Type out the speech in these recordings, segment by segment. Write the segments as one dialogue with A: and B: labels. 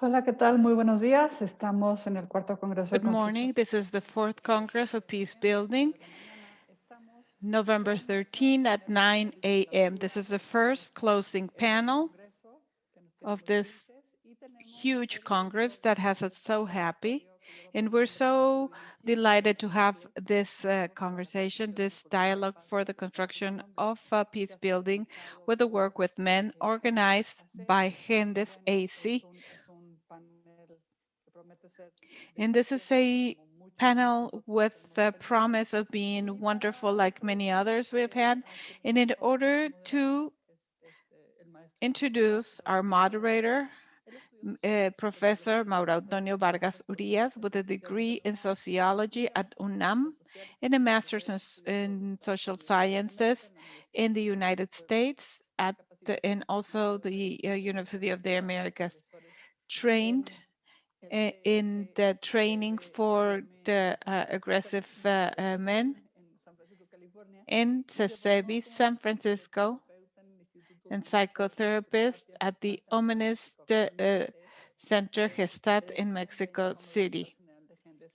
A: Hola, ¿qué tal? Muy buenos días. Estamos en el cuarto Congreso de
B: Good
A: Construcción.
B: morning. This is the fourth Congress of Peace Building, November 13 at 9 a.m. This is the first closing panel of this huge Congress that has us so happy. And we're so delighted to have this conversation, this dialogue for the construction of peace building with the work with men organized by Gendes AC. And this is a panel with the promise of being wonderful like many others we've had. And in order to introduce our moderator, Professor Mauro Antonio Vargas Urias, with a degree in sociology at UNAM and a master's in social sciences in the United States and also the University of the Americas, trained in the training for the aggressive men in CESEBI, San Francisco, and psychotherapist at the Humanist Center Gestat in Mexico City.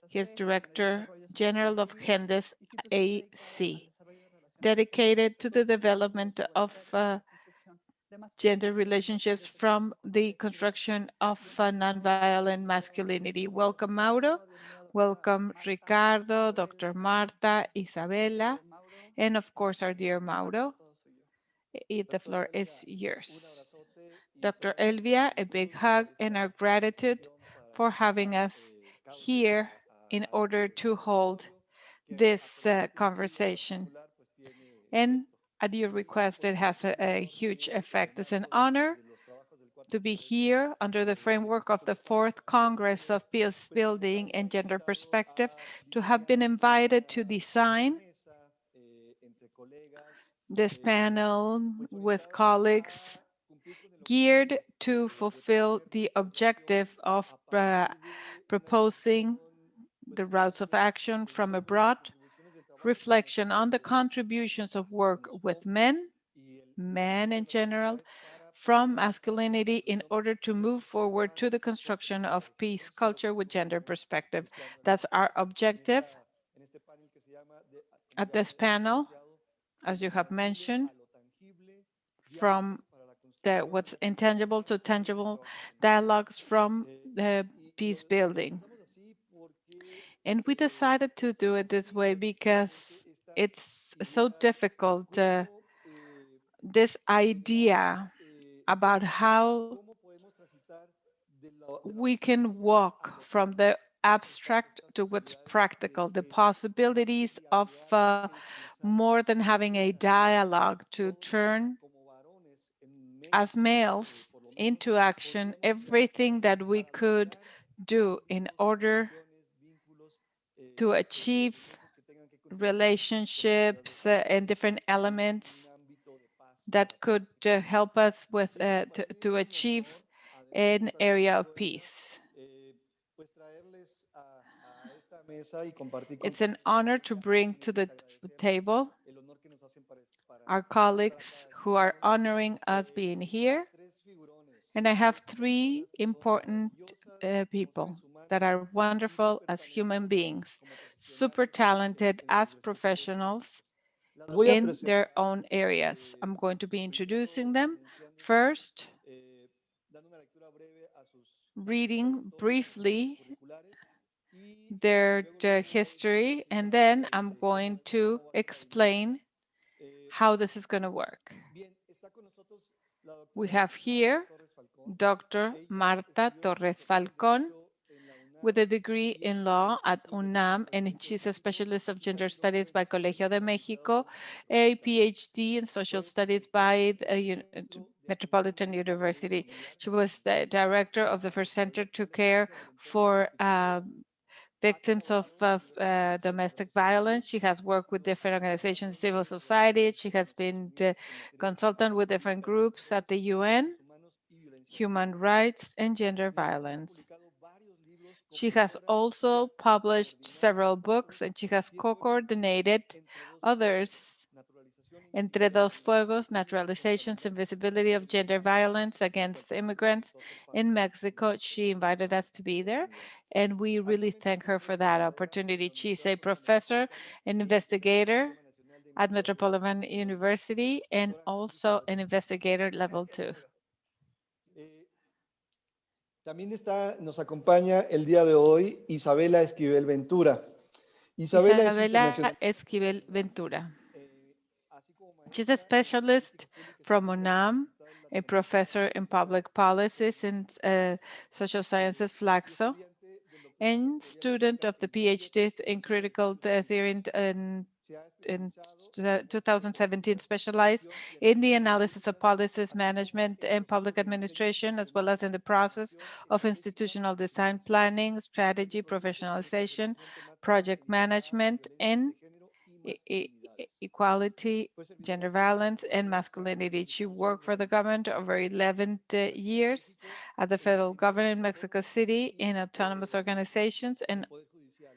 B: He is Director General of Gendes AC, dedicated to the development of gender relationships from the construction of nonviolent masculinity. Welcome, Mauro. Welcome, Ricardo, Dr. Marta, Isabella, and of course, our dear Mauro. The floor is yours. Dr. Elvia, a big hug and our gratitude for having us here in order to hold this conversation. And at your request, it has a huge effect. It's an honor to be here under the framework of the Fourth Congress of Peace Building and Gender Perspective, to have been invited to design this panel with colleagues geared to fulfill the objective of proposing the routes of action from a broad reflection on the contributions of work with men in general, from masculinity in order to move forward to the construction of peace culture with gender perspective. That's our objective at this panel, as you have mentioned, from the what's intangible to tangible dialogues from the peace building. And we decided to do it this way because it's so difficult, this idea about how we can walk from the abstract to what's practical, the possibilities of more than having a dialogue to turn as males into action everything that we could do in order to achieve relationships and different elements that could help us with to achieve an area of peace. It's an honor to bring to the table our colleagues who are honoring us being here. And I have three important people that are wonderful as human beings, super talented as professionals in their own areas. I'm going to be introducing them. First, reading briefly their history, and then I'm going to explain how this is going to work. We have here Dr. Marta Torres Falcón with a degree in law at UNAM, and she's a specialist of gender studies by Colegio de Mexico, a PhD in social studies by the Metropolitan University. She was the director of the first center to care for victims of domestic violence. She has worked with different organizations, civil society. She has been the consultant with different groups at the UN, human rights, and gender violence. She has also published several books and she has co-coordinated others Entre Dos Fuegos, Naturalizations and Visibility of Gender Violence Against Immigrants in Mexico. She invited us to be there, and we really thank her for that opportunity. She's a professor and investigator at Metropolitan University and also an investigator level 2.
C: Eh, También nos acompaña el día de hoy Isabela Esquivel Ventura. Isabela es
B: Isabela
C: internacional.
B: Esquivel Ventura.
C: Así como
B: She's a
C: maestra
B: specialist
C: en políticas
B: from
C: públicas
B: UNAM,
C: diputada de
B: a
C: Latinoamérica,
B: professor in public policies and social sciences,
C: y
B: Flaxo,
C: estudiante del doctorado en
B: and
C: teoría
B: student
C: crítica
B: of the
C: en teoría
B: PhD
C: crítica
B: in
C: aplicada a
B: critical
C: derechos humanos.
B: theory
C: Se ha
B: in
C: especializado en el monitoreo,
B: 2017 specialized
C: evaluación y
B: in the
C: análisis de
B: analysis of
C: políticas,
B: policies
C: así como
B: management
C: en el
B: and public
C: proceso de diseño
B: administration, as well
C: institucional,
B: as in the process
C: planificación
B: of
C: estratégica
B: institutional
C: y
B: design,
C: coordinación
B: planning,
C: en
B: strategy,
C: proyectos de
B: professionalization,
C: especialización temática
B: project
C: en igualdad,
B: management,
C: violencias
B: and
C: de género y masculinidades.
B: equality,
C: Fue servidora
B: gender
C: pública
B: violence,
C: por
B: and
C: 11 años
B: masculinity.
C: en
B: She
C: instituciones
B: worked for the
C: gubernamentales
B: government over
C: en
B: 11 years
C: México,
B: at the
C: en
B: federal government in
C: entidades
B: Mexico
C: autónomas
B: City
C: y
B: in autonomous organizations
C: el
B: and
C: Poder Judicial.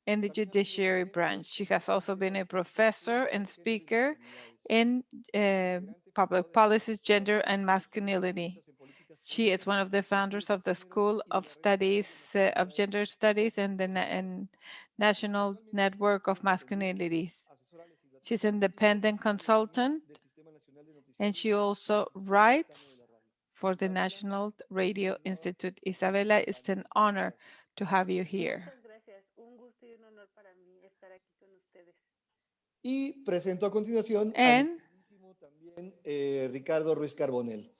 B: in the
C: También ha sido
B: judiciary
C: docente
B: branch. She
C: en
B: has also
C: políticas
B: been a professor
C: públicas
B: and
C: de género y
B: speaker
C: masculinidades.
B: in
C: Es integrante fundador
B: public
C: de la Red
B: policies,
C: Asociada
B: gender, and
C: de Mujeres
B: masculinity.
C: Especialistas en Políticas
B: She is
C: Públicas
B: one of the
C: y
B: founders
C: Estudios de
B: of the
C: Género
B: School
C: y de
B: of
C: la Red Nacional
B: Studies
C: de
B: of
C: Masculinidades
B: Gender Studies and the
C: Profesionales.
B: National
C: Actualmente
B: Network of
C: es independiente,
B: Masculinities.
C: asesora
B: She's
C: legislativa
B: an
C: y directora
B: independent
C: ejecutiva
B: consultant,
C: del Sistema Nacional de
B: and
C: Noticiarios
B: she
C: y
B: also
C: del Instituto Mexicano de
B: writes
C: la Radio.
B: for the
C: Isabela,
B: National Radio
C: bienvenida
B: Institute.
C: a nuestro
B: Isabella, it's
C: panel.
B: an
C: Muchas
B: honor
C: gracias.
B: to have you here.
D: Muchas gracias. Un gusto y un honor para mí estar aquí con ustedes.
C: Y presento a continuación a mi
B: And
C: queridísimo también Ricardo Ruiz Carbonell.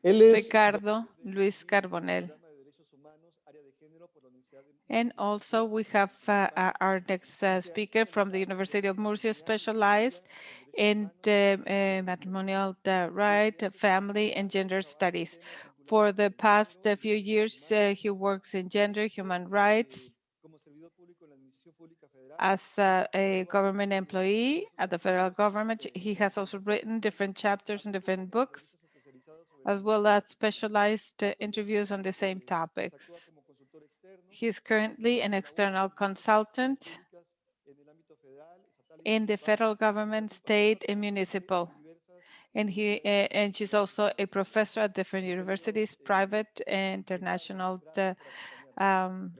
C: Él es
B: Ricardo
C: doctor de
B: Luis
C: Economía en el
B: Carbonell.
C: programa de Derechos Humanos, área de género por la Universidad de
B: And
C: Murcia,
B: also we have
C: España,
B: our next
C: y se ha
B: speaker from the
C: especializado
B: University of
C: en
B: Murcia,
C: matrimonial y
B: specialized
C: familia, en derechos
B: in
C: humanos, en
B: matrimonial right,
C: desde hace
B: family,
C: muchísimos
B: and
C: años
B: gender
C: trabaja
B: studies.
C: temas
B: For
C: vinculados con
B: the
C: el
B: past
C: género y los
B: few
C: derechos
B: years,
C: humanos.
B: he works in gender,
C: Ejerció
B: human rights,
C: como servidor público en la Administración Pública Federal
B: as
C: y
B: a
C: actualmente
B: government
C: es director de
B: employee
C: diversos
B: at the federal
C: artículos
B: government. He has
C: en
B: also
C: revistas
B: written different
C: académicas,
B: chapters and
C: así como
B: different
C: en
B: books,
C: revistas especializadas sobre
B: as
C: derechos
B: well
C: humanos.
B: as specialized interviews on
C: Actualmente
B: the same topics.
C: actúa como consultor externo
B: He is
C: a
B: currently
C: través
B: an
C: de la UNA
B: external
C: en diferentes políticas
B: consultant
C: públicas en el ámbito federal, estatal y
B: in the
C: municipal,
B: federal government,
C: acompañando a
B: state, and
C: clientes
B: municipal.
C: en diversas
B: And
C: universidades
B: and she's also a professor at different
C: internacionales.
B: universities, private and
C: Ricardo,
B: international
C: gracias por acompañarnos.
B: um,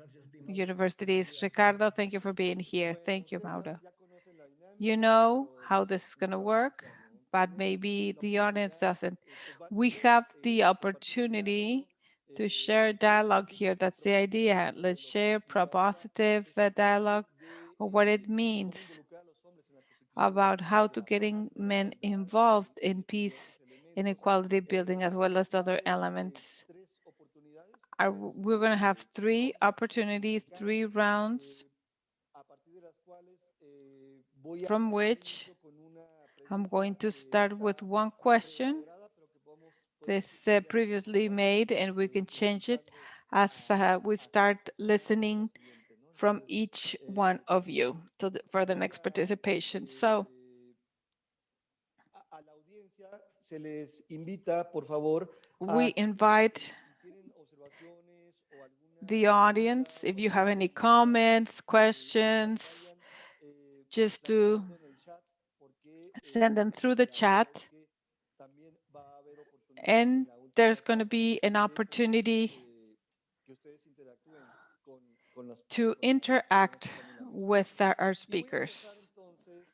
B: universities. Ricardo, thank you for being here.
C: Bueno,
B: Thank you,
C: ustedes
B: Mauro.
C: ya conocen la
B: You
C: dinámica,
B: know
C: pero
B: how this is going to
C: nuestra
B: work,
C: audiencia no.
B: but
C: Tenemos
B: maybe
C: la
B: the audience
C: oportunidad,
B: doesn't.
C: pues va a
B: We
C: tener
B: have the
C: compartir un diálogo
B: opportunity to share dialogue here.
C: propositivo y
B: That's the idea.
C: propositivo sobre
B: Let's
C: lo que
B: share
C: significaría
B: propositive
C: esta parte
B: dialogue
C: de
B: or what it
C: cómo
B: means
C: involucrar a los hombres en la consecución
B: about how
C: de
B: to
C: la paz,
B: getting
C: de la
B: men
C: igualdad
B: involved
C: y
B: in
C: de
B: peace
C: otros
B: and
C: elementos.
B: equality building, as well as
C: Va a
B: other
C: haber
B: elements.
C: tres oportunidades,
B: We're going to have three
C: rondas
B: opportunities, three
C: mecánicas,
B: rounds,
C: a partir de las cuales voy a
B: from
C: dar
B: which
C: inicio con una
B: I'm
C: pregunta
B: going to
C: que
B: start with
C: está
B: one question
C: preelaborada, pero que
B: this
C: podemos ir cambiando
B: previously
C: conforme vayamos
B: made, and we can change it
C: escuchando
B: as we
C: a cada
B: start
C: persona para la
B: listening
C: siguiente, ¿no?
B: from
C: Entonces,
B: each one of you for the
C: voy
B: next
C: a,
B: participation. So
C: a la audiencia se les invita, por favor, a
B: we
C: que
B: invite
C: si tienen observaciones o alguna
B: the
C: pregunta
B: audience, if
C: o
B: you have any
C: sugerencia,
B: comments,
C: las
B: questions,
C: vayan
B: just to
C: planteando en el chat, porque
B: send them through the
C: la idea
B: chat.
C: es que también va a haber oportunidad en
B: And
C: la última
B: there's going to
C: etapa
B: be an
C: de esta sesión
B: opportunity
C: que ustedes interactúen con las
B: to
C: personas que van a
B: interact
C: estar en la mesa.
B: with our
C: Y voy a empezar
B: speakers.
C: entonces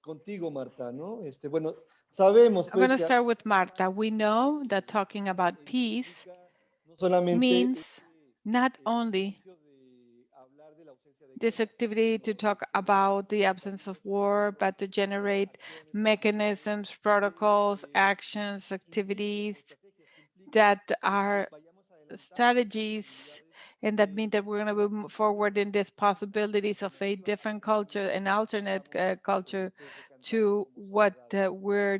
C: contigo, Marta, ¿no? Bueno, sabemos
B: I'm going
C: pues
B: to
C: que hablar
B: start with
C: de paz
B: Marta. We know that talking about peace
C: implica no solamente
B: means not only
C: ejercicio de hablar de la ausencia de
B: this
C: guerra,
B: activity
C: sino
B: to
C: de
B: talk
C: generar
B: about the absence of war,
C: protocolos,
B: but to generate
C: acciones, actividades
B: mechanisms, protocols,
C: que
B: actions,
C: impliquen
B: activities
C: o estrategias que impliquen
B: that
C: que
B: are
C: vayamos adelantando estas
B: strategies,
C: posibilidades
B: and that mean that we're going to move forward in these possibilities of a
C: alternativas a
B: different
C: las que
B: culture,
C: algunos
B: an alternate
C: estamos
B: culture
C: pues decantando
B: to
C: como
B: what
C: sociedades.
B: we're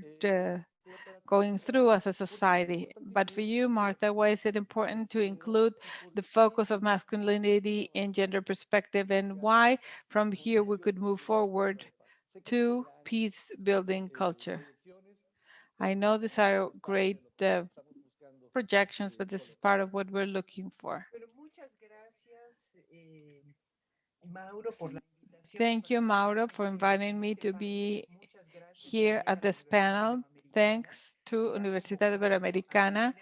C: Para ti,
B: going
C: Marta,
B: through as a
C: ¿por qué es
B: society.
C: importante
B: But for
C: incluir
B: you, Martha, why is it important to
C: masculinidad
B: include
C: y por
B: the
C: qué
B: focus of
C: podemos
B: masculinity and
C: avanzar
B: gender perspective, and
C: hacia
B: why
C: la
B: from here we
C: construcción
B: could move
C: de una
B: forward
C: cultura de paz? Sé que son
B: to
C: grandes
B: peace building culture?
C: proyecciones,
B: I
C: pero
B: know
C: bueno,
B: these are
C: es parte
B: great
C: de lo que estamos buscando
B: projections, but this is part of what
C: colectivamente.
B: we're looking for.
E: Bueno, muchas gracias, Mauro, por la invitación
B: Thank you,
E: a
B: Mauro,
E: participar
B: for
E: en
B: inviting me to
E: panel
B: be here at this panel, thanks to Universidad Iberoamericana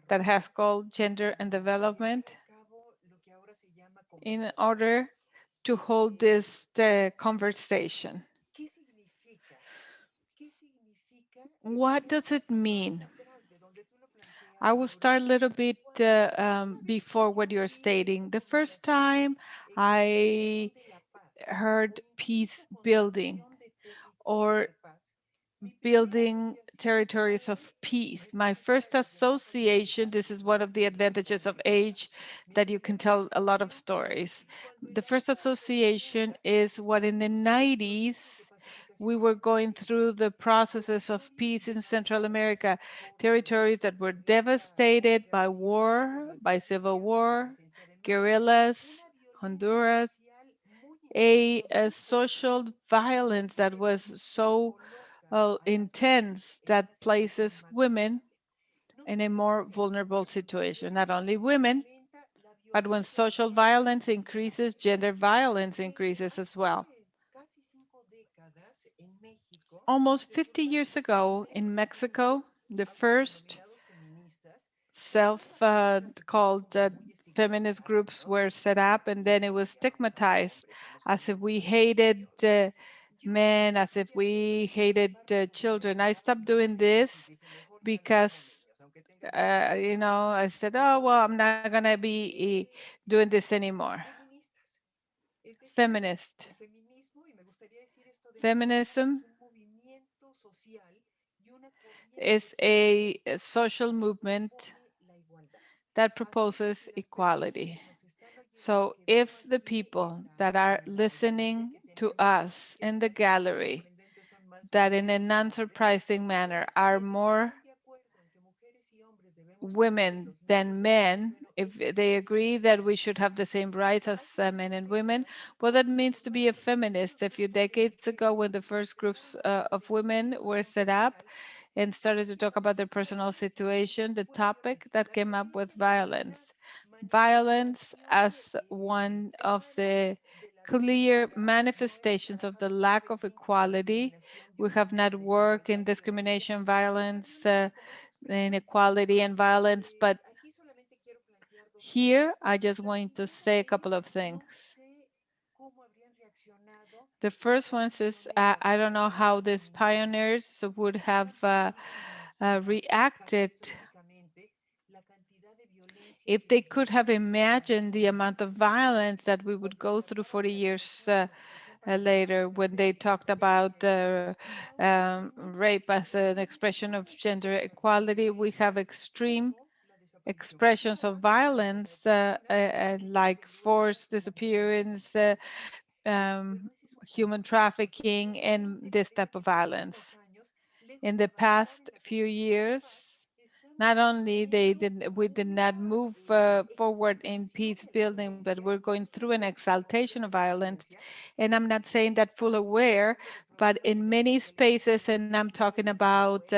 B: that has called Gender and Development in order to hold this conversation. What does it mean? I will start a little bit before what you're stating. The first time I heard peace building or building territories of peace. My first association, this is one of the advantages of age, that you can tell a lot of stories. The first association is what in the 90s we were going through the processes of peace in Central America, territories that were devastated by war, by civil war, guerrillas, Honduras, a social violence that was so intense that places women in a more vulnerable situation. Not only women, but when social violence increases, gender violence increases as well. Almost 50 years ago in Mexico, the first self-called feminist groups were set up, and then it was stigmatized as if we hated men, as if we hated children. I stopped doing this because, I said, oh, well, I'm not going to be doing this anymore. Feminist. Feminism is a social movement that proposes equality. So if the people that are listening to us in the gallery, that in a non-surprising manner are more women than men, if they agree that we should have the same rights as men and women, what that means to be a feminist. A few decades ago, when the first groups of women were set up and started to talk about their personal situation, the topic that came up was violence. Violence as one of the clear manifestations of the lack of equality. We have not worked in discrimination, violence, inequality and violence, but here I just want to say a couple of things. The first one is I don't know how these pioneers would have reacted if they could have imagined the amount of violence that we would go through 40 years later when they talked about rape as an expression of gender equality. We have extreme expressions of violence like forced disappearance, human trafficking, and this type of violence. In the past few years, not only we did not move forward in peace building, but we're going through an exaltation of violence. And I'm not saying that full aware, but in many spaces, and I'm talking about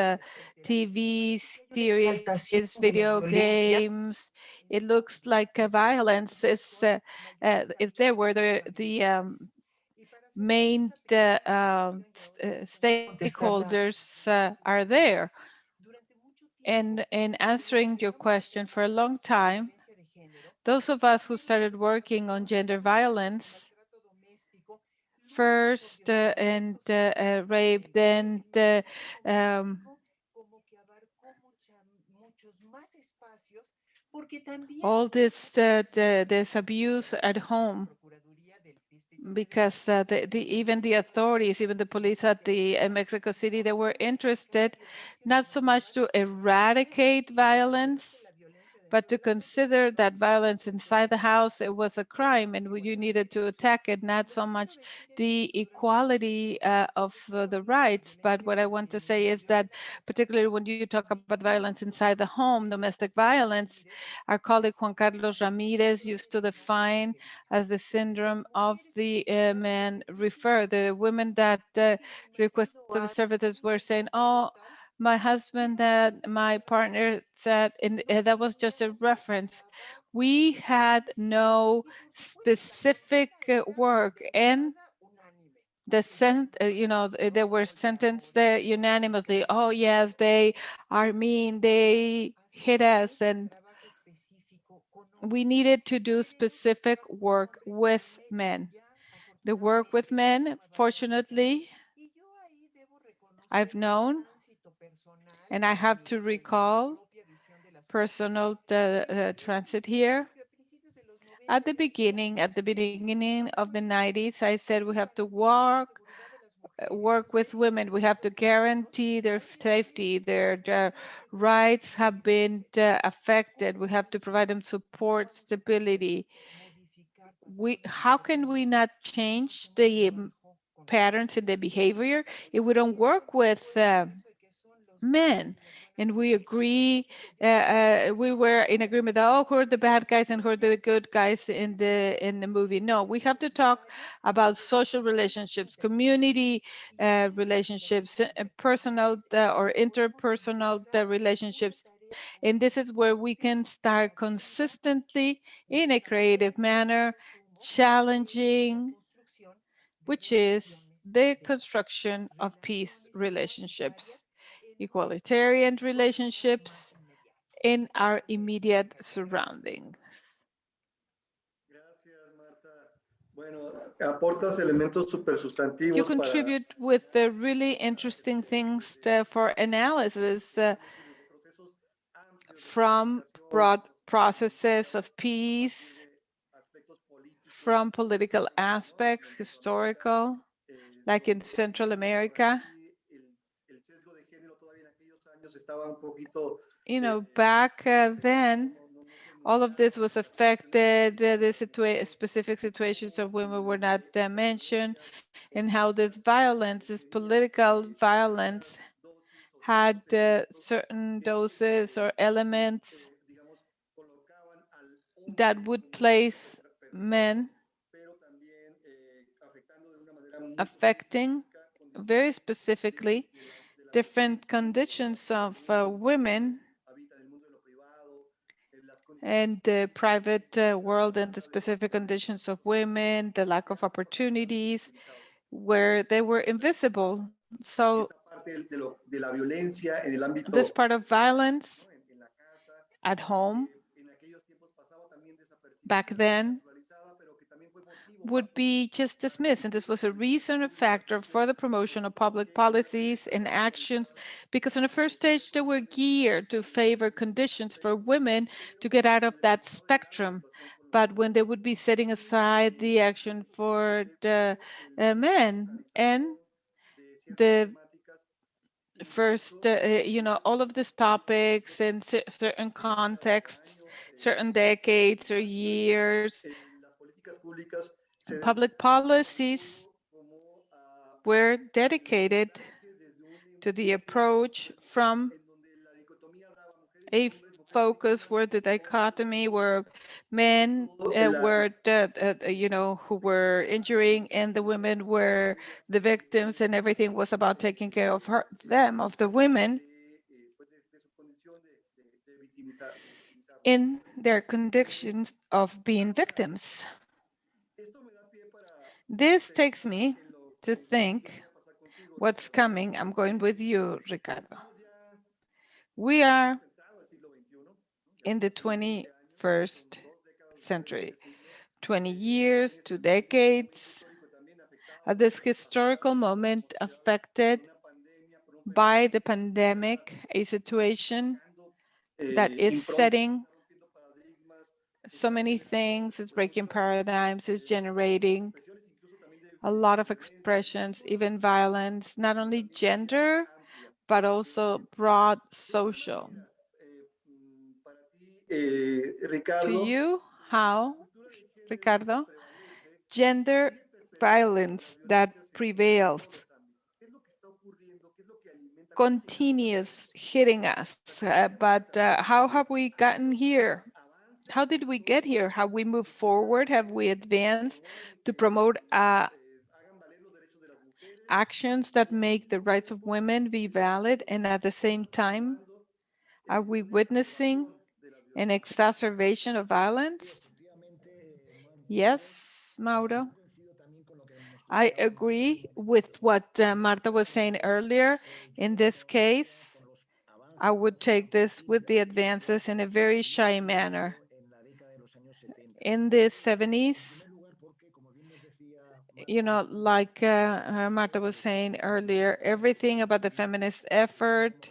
B: TV series, video games, it looks like violence is there where the main stakeholders are there. And in answering your question, for a long time, those of us who started working on gender violence, first and rape, then all this abuse at home, because even the authorities, even the police at the Mexico City, they were interested not so much to eradicate violence, but to consider that violence inside the house, it was a crime and you needed to attack it, not so much the equality of the rights. But what I want to say is that particularly when you talk about violence inside the home, domestic violence, our colleague Juan Carlos Ramirez used to define as the syndrome of the man refer. The women that requested the services were saying, oh, my husband, that my partner said, and that was just a reference. We had no specific work, and they were sentenced unanimously. Oh yes, they are mean. They hit us, and we needed to do specific work with men. The work with men, fortunately, I've known, and I have to recall personal transit here. At the beginning of the 90s, I said we have to work with women. We have to guarantee their safety. Their rights have been affected. We have to provide them support, stability. How can we not change the patterns in the behavior if we don't work with men? And we agree, we were in agreement that, oh, who are the bad guys and who are the good guys in the movie? No, we have to talk about social relationships, community relationships, personal or interpersonal relationships. And this is where we can start consistently in a creative manner, challenging, which is the construction of peace relationships, equalitarian relationships in our immediate surroundings.
C: Gracias, Marta. Bueno, aportas elementos
B: You
C: supersustantivos para
B: contribute with the really interesting things for analysis
C: procesos amplios de
B: from
C: pacificación,
B: broad processes of peace,
C: de aspectos políticos,
B: from political aspects, historical, like in Central America.
C: el sesgo de género todavía en aquellos años estaba un poquito
B: Back then,
C: no se
B: all of this
C: enumeraba,
B: was affected. The specific situations of women were not mentioned, and how this violence, this political violence,
C: dosis o
B: had
C: ciertos elementos
B: certain
C: que
B: doses or elements
C: digamos colocaban al hombre
B: that would place
C: perjudicados,
B: men
C: pero también afectando de una manera muy
B: affecting
C: específica
B: very
C: condiciones
B: specifically
C: de las mujeres
B: different conditions of women
C: habitan el mundo de lo privado, las condiciones
B: and the private world and the specific conditions of women, the lack of opportunities, where they were invisible. So
C: esta parte de la violencia en el
B: this
C: ámbito
B: part of violence
C: ¿no? En la casa,
B: at home
C: en aquellos tiempos pasaba también
B: back
C: desapercibida,
B: then
C: naturalizada, pero que también fue motivo para
B: would be just dismissed. And this was a reason, a factor for the promotion of public policies and actions, because in the first stage, they were geared to favor conditions for women to get out of that spectrum. But when they would be setting aside the action for the men and
C: de ciertas
B: the
C: temáticas,
B: first, all of these topics in certain contexts, certain decades or years,
C: las políticas públicas se
B: public policies
C: como
B: were dedicated
C: desde un
B: to the
C: enfoque
B: approach from
C: en donde la dicotomía daba mujeres y
B: a
C: hombres, mujeres
B: focus
C: víctimas
B: where the
C: y hombres
B: dichotomy where
C: agresores.
B: men
C: Esto,
B: were who were injuring and the women were the victims, and everything was about taking care of them, of the women
C: pues de su condición de victimizarlos.
B: in their conditions of being victims.
C: Esto me da pie para
B: This takes
C: pensar
B: me
C: en
B: to
C: lo que
B: think
C: viene a pasar contigo,
B: what's
C: Ricardo.
B: coming. I'm going with you, Ricardo.
C: Estamos ya
B: We are
C: entrado al siglo XXI, ¿no? Ya
B: in the
C: son casi 20 años, son
B: 21st
C: 2 décadas después de
B: century,
C: este siglo.
B: 20
C: En
B: years, two
C: este momento
B: decades,
C: histórico también
B: at
C: afectado
B: this
C: por
B: historical
C: una
B: moment
C: sociedad,
B: affected
C: por una pandemia, por un
B: by
C: fenómeno
B: the
C: que está
B: pandemic, a situation
C: marcando
B: that is
C: improntas,
B: setting
C: está rompiendo paradigmas,
B: so
C: está
B: many
C: generando
B: things, it's
C: pues
B: breaking
C: muchas
B: paradigms, it's generating
C: expresiones incluso también
B: a lot of
C: violencia y
B: expressions,
C: esto
B: even
C: implica
B: violence, not
C: una
B: only
C: violencia
B: gender,
C: amplia.
B: but also broad
C: ¿De qué
B: social.
C: manera para ti,
B: To
C: Ricardo,
B: you,
C: la
B: how,
C: cultura de género que
B: Ricardo,
C: prevalece
B: gender
C: sigue perpetuando las
B: violence that
C: violencias en todos
B: prevails
C: los ámbitos? ¿Qué es lo que está ocurriendo? ¿Qué es lo que alimenta? ¿Cómo llegamos a
B: continues
C: esto?
B: hitting us.
C: La tendencia
B: But how have we
C: ha
B: gotten
C: habido
B: here? How
C: avances
B: did we get
C: incluso
B: here? Have we moved
C: en busca
B: forward? Have we
C: que
B: advanced
C: promueven
B: to
C: que
B: promote
C: hagan valer los derechos de las mujeres
B: actions
C: y
B: that
C: al
B: make the
C: mismo
B: rights of
C: tiempo
B: women be valid?
C: silencian
B: And at the
C: o
B: same time,
C: perpetuando
B: are we
C: una
B: witnessing
C: exacerbación de las
B: an
C: violencias?
B: exacerbation of violence? Yes, Mauro. I agree with what Marta was saying earlier. In this case, I would take this with the advances in a very shy manner. In the 70s, like Marta was saying earlier, everything about the feminist effort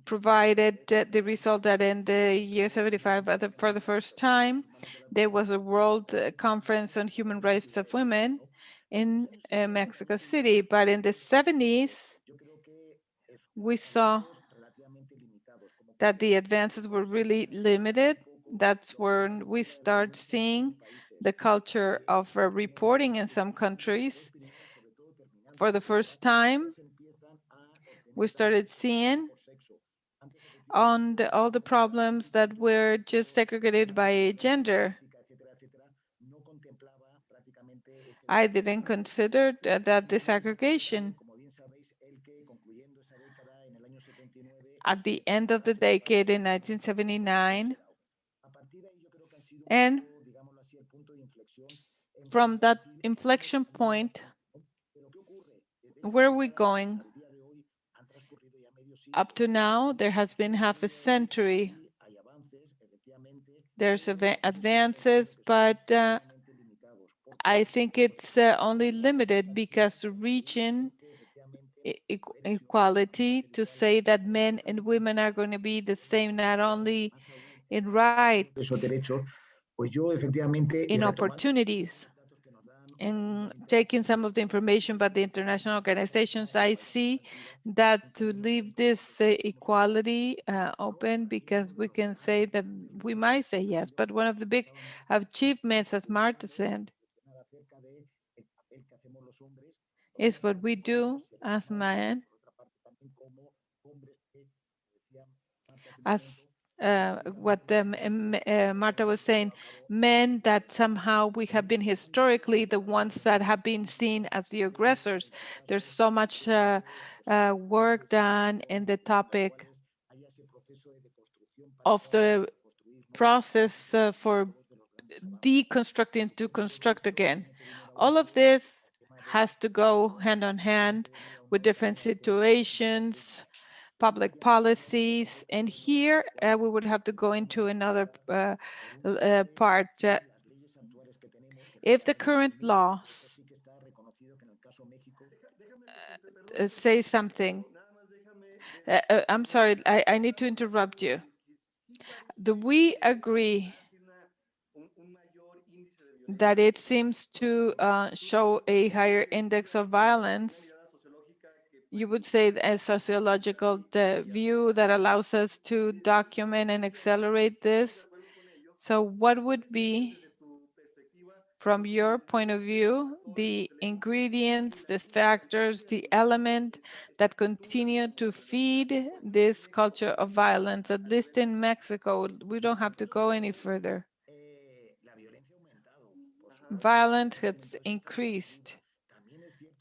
B: provided the result that in the year 75, for the first time, there was a World Conference on Human Rights of Women in Mexico City. But in the 70s, we saw that the advances were really limited. That's when we start seeing the culture of reporting in some countries. For the first time, we started seeing on all the problems that were just segregated by gender. I didn't consider that disaggregation. At the end of the decade in 1979, and from that inflection point, where are we going? Up to now, there has been half a century. There's advances, but I think it's only limited because reaching equality, to say that men and women are going to be the same, not only in rights, in opportunities. And taking some of the information about the international organizations, I see that to leave this equality open, because we can say that we might say yes, but one of the big achievements, as Marta said, is what we do as men, as what Marta was saying, men that somehow we have been historically the ones that have been seen as the aggressors. There's so much work done in the topic of the process for deconstructing to construct again. All of this has to go hand on hand with different situations, public policies. And here we would have to go into another part. If the current laws say something, I'm sorry, I need to interrupt you. Do we agree that it seems to show a higher index of violence? You would say a sociological view that allows us to document and accelerate this. So what would be, from your point of view, the ingredients, the factors, the element that continue to feed this culture of violence? At least in Mexico, we don't have to go any further. Violence has increased.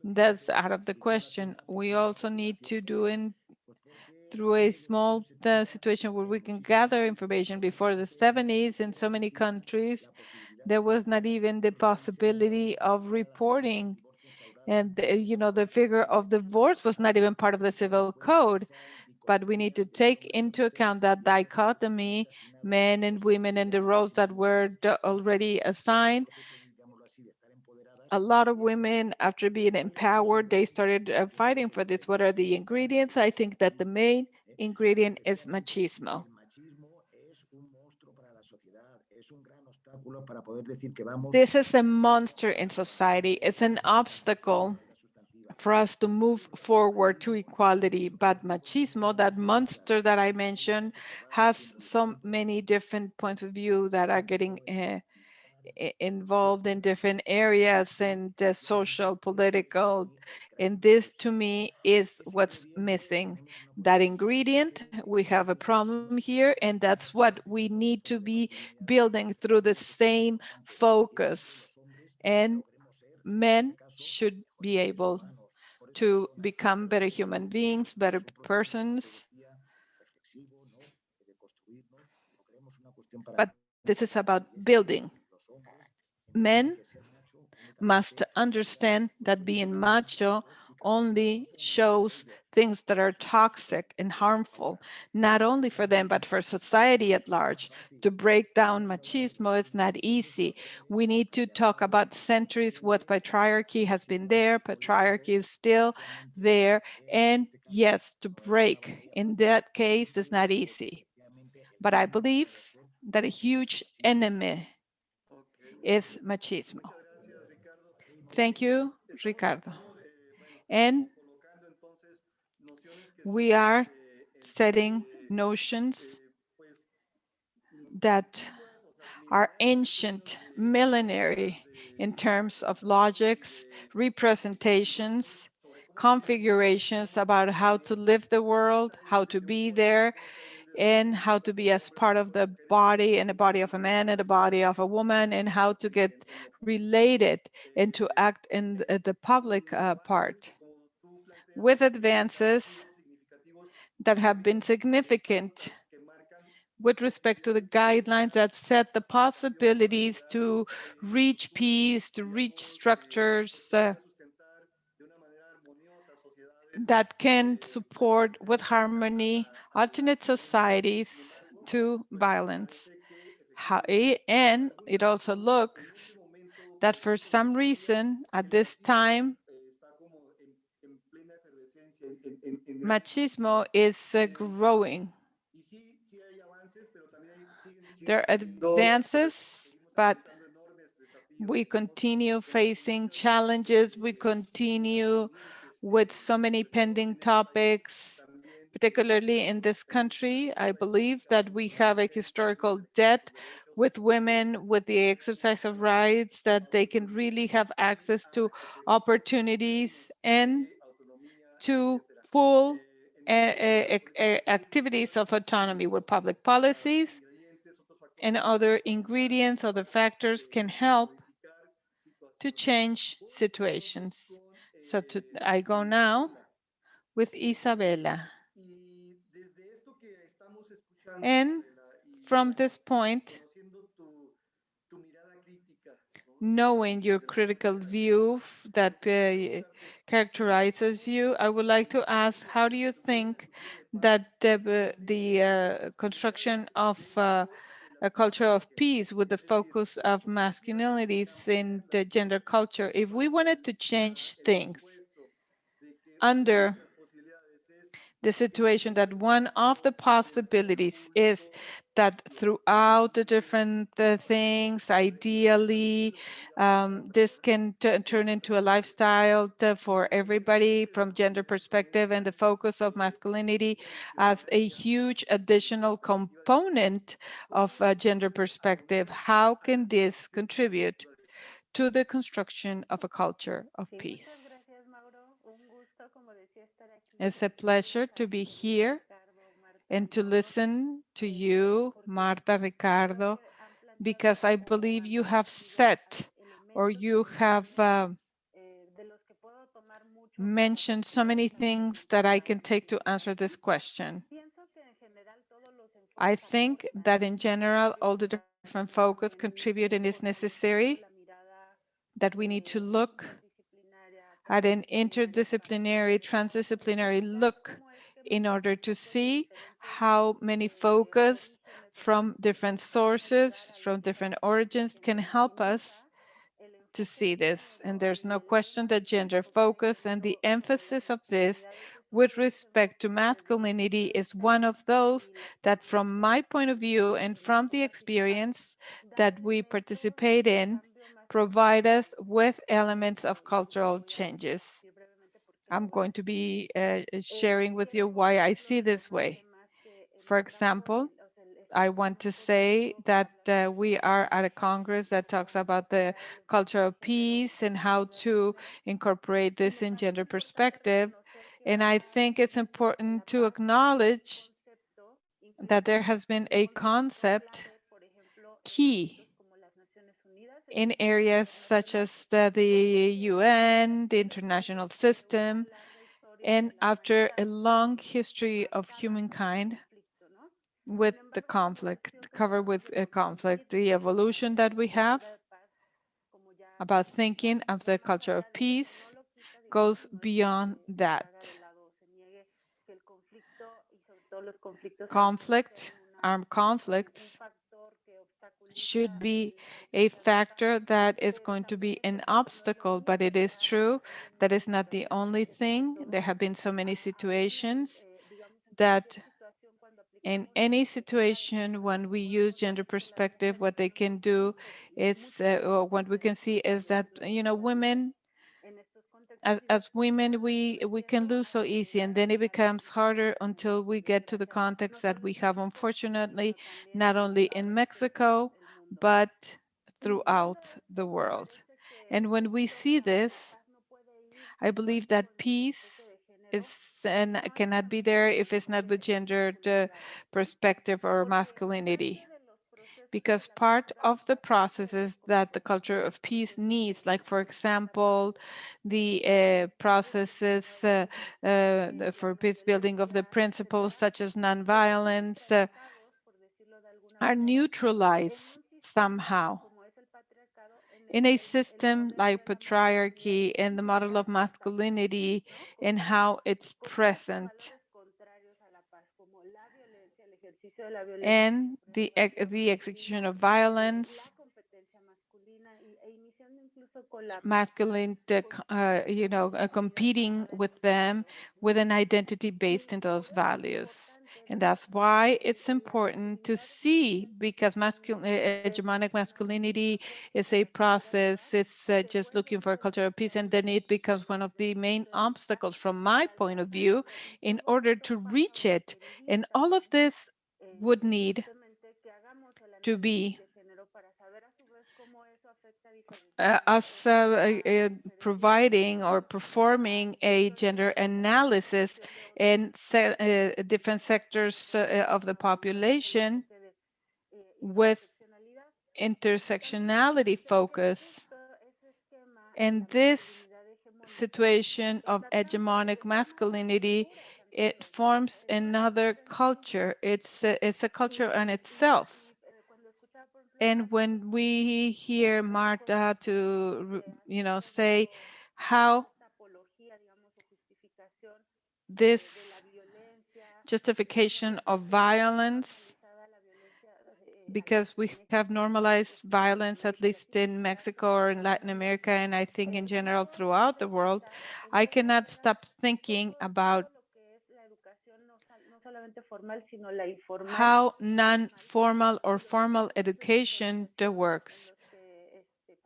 B: That's out of the question. We also need to do it through a small situation where we can gather information. Before the 70s, in so many countries, there was not even the possibility of reporting. And the figure of divorce was not even part of the civil code. But we need to take into account that dichotomy, men and women, and the roles that were already assigned. A lot of women, after being empowered, they started fighting for this. What are the ingredients? I think that the main ingredient is machismo. This is a monster in society. It's an obstacle for us to move forward to equality. But machismo, that monster that I mentioned, has so many different points of view that are getting involved in different areas and social, political. And this to me is what's missing. That ingredient, we have a problem here, and that's what we need to be building through the same focus. And men should be able to become better human beings, better persons. But this is about building. Men must understand that being macho only shows things that are toxic and harmful, not only for them, but for society at large. To break down machismo is not easy. We need to talk about centuries what patriarchy has been there, patriarchy is still there, and yes, to break in that case is not easy. But I believe that a huge enemy is machismo.
C: Muchas gracias, Ricardo.
B: Thank you,
C: Estamos,
B: Ricardo.
C: bueno,
B: And
C: colocando entonces nociones que
B: we
C: son,
B: are setting notions
C: pues,
B: that
C: antiguas, o sea,
B: are
C: milenarias en
B: ancient,
C: términos
B: millenary in terms of logics, representations,
C: sobre cómo vivir en el mundo,
B: configurations about how to live the
C: cómo
B: world,
C: estar en
B: how to
C: expresión
B: be
C: corporal,
B: there,
C: cómo estar
B: and how to be as part of the body and the body of a man and the body of a woman, and how to get
C: en lo público.
B: related and to act in the public part. With advances that have been significant with respect to the guidelines that set the possibilities to reach peace, to reach structures that can support with harmony alternate societies to violence. And it also looks that for some reason at this time, machismo is growing. There are advances, but we continue facing challenges. We continue with so many pending topics, particularly in this country. I believe that we have a historical debt with women, with the exercise of rights, that they can really have access to opportunities and to full activities of autonomy with public policies and other ingredients, other factors can help to change situations. So I go now with Isabella. And from this point, knowing your critical view that characterizes you, I would like to ask, how do you think that the construction of a culture of peace with the focus of masculinities in the gender culture, if we wanted to change things under the situation that one of the possibilities is that throughout the different things, ideally, this can turn into a lifestyle for everybody from gender perspective, and the focus of masculinity as a huge additional component of gender perspective. How can this contribute to the construction of a culture of
D: Sí, muchas
B: peace?
D: gracias, Mauro. Un gusto, como decía, estar aquí.
B: It's a pleasure to be here
D: Ricardo, Marta,
B: and to
D: Mauro,
B: listen to you,
D: porque
B: Marta,
D: creo
B: Ricardo,
D: que han planteado
B: because I believe you have set or you have
D: de los que puedo tomar mucho para
B: mentioned so many things that I can take to answer this question.
D: pienso que en general todos los
B: I
D: enfoques
B: think that in general, all the different focus contribute and is necessary,
D: la mirada
B: that we need to look
D: interdisciplinaria,
B: at an interdisciplinary, transdisciplinary look
D: cómo es que
B: in order to see
D: diferentes
B: how many focus from different sources, from different origins can help us to see this. And there's no question that gender focus and the emphasis of this with respect to masculinity is one of those that, from my point of view and from the experience that we participate in, provide us with elements of cultural changes. I'm going to be sharing with you why I see this way. For example, I want to say that we are at a congress that talks about the culture of peace and how to incorporate this in gender perspective. And I think it's important to acknowledge that there has been a concept key in areas such as the UN, the international system, and after a long history of humankind with the conflict, covered with a conflict, the evolution that we have about thinking of the culture of peace goes beyond that. Conflict, armed conflicts, should be a factor that is going to be an obstacle, but it is true that is not the only thing. There have been so many situations that in any situation when we use gender perspective, what they can do is, or what we can see is that, women, as women, we can lose so easy, and then it becomes harder until we get to the context that we have, unfortunately, not only in Mexico, but throughout the world. And when we see this, I believe that peace is and cannot be there if it's not with gendered perspective or masculinity. Because part of the processes that the culture of peace needs, like for example, the processes for peace building of the principles such as nonviolence, are neutralized somehow in a system like patriarchy and the model of masculinity and how it's present, and the execution of violence, masculine, competing with them with an identity based in those values. And that's why it's important to see, because hegemonic masculinity is a process. It's just looking for a culture of peace, and then it becomes one of the main obstacles from my point of view in order to reach it. And all of this would need to be us providing or performing a gender analysis in different sectors of the population with intersectionality focus. And this situation of hegemonic masculinity, it forms another culture. It's a culture on itself. And when we hear Marta to, say how this justification of violence, because we have normalized violence, at least in Mexico or in Latin America, and I think in general throughout the world, I cannot stop thinking about how non-formal or formal education works.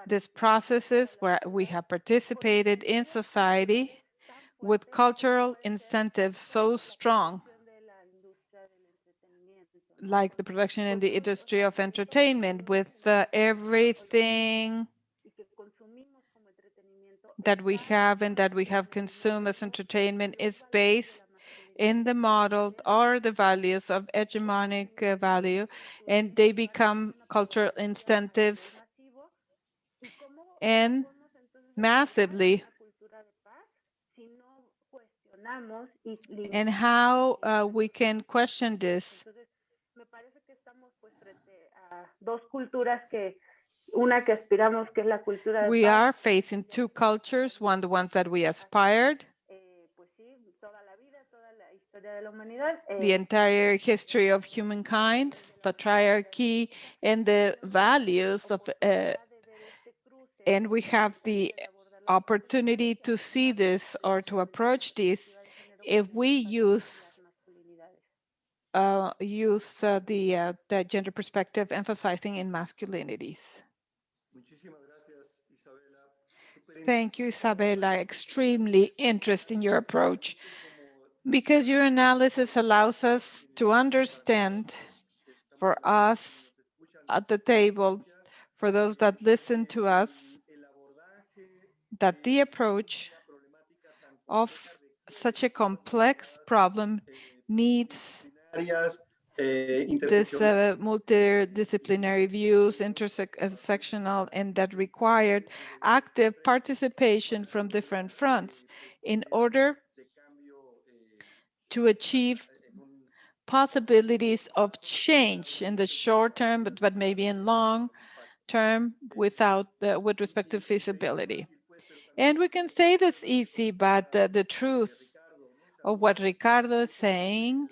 B: These processes where we have participated in society with cultural incentives so strong, like the production in the industry of entertainment, with everything that we have and that we have consumed as entertainment is based in the model or the values of hegemonic value, and they become cultural incentives and massively. And how we can question this. We are facing two cultures, one the ones that we aspired, the entire history of humankind, patriarchy, and the values of, and we have the opportunity to see this or to approach this if we use the gender perspective emphasizing in masculinities. Thank you, Isabella. Extremely interesting your approach, because your analysis allows us to understand, for us at the table, for those that listen to us, that the approach of such a complex problem needs this multidisciplinary views, intersectional, and that required active participation from different fronts in order to achieve possibilities of change in the short term, but maybe in long term without with respect to feasibility. And we can say this easy, but the truth of what Ricardo is saying,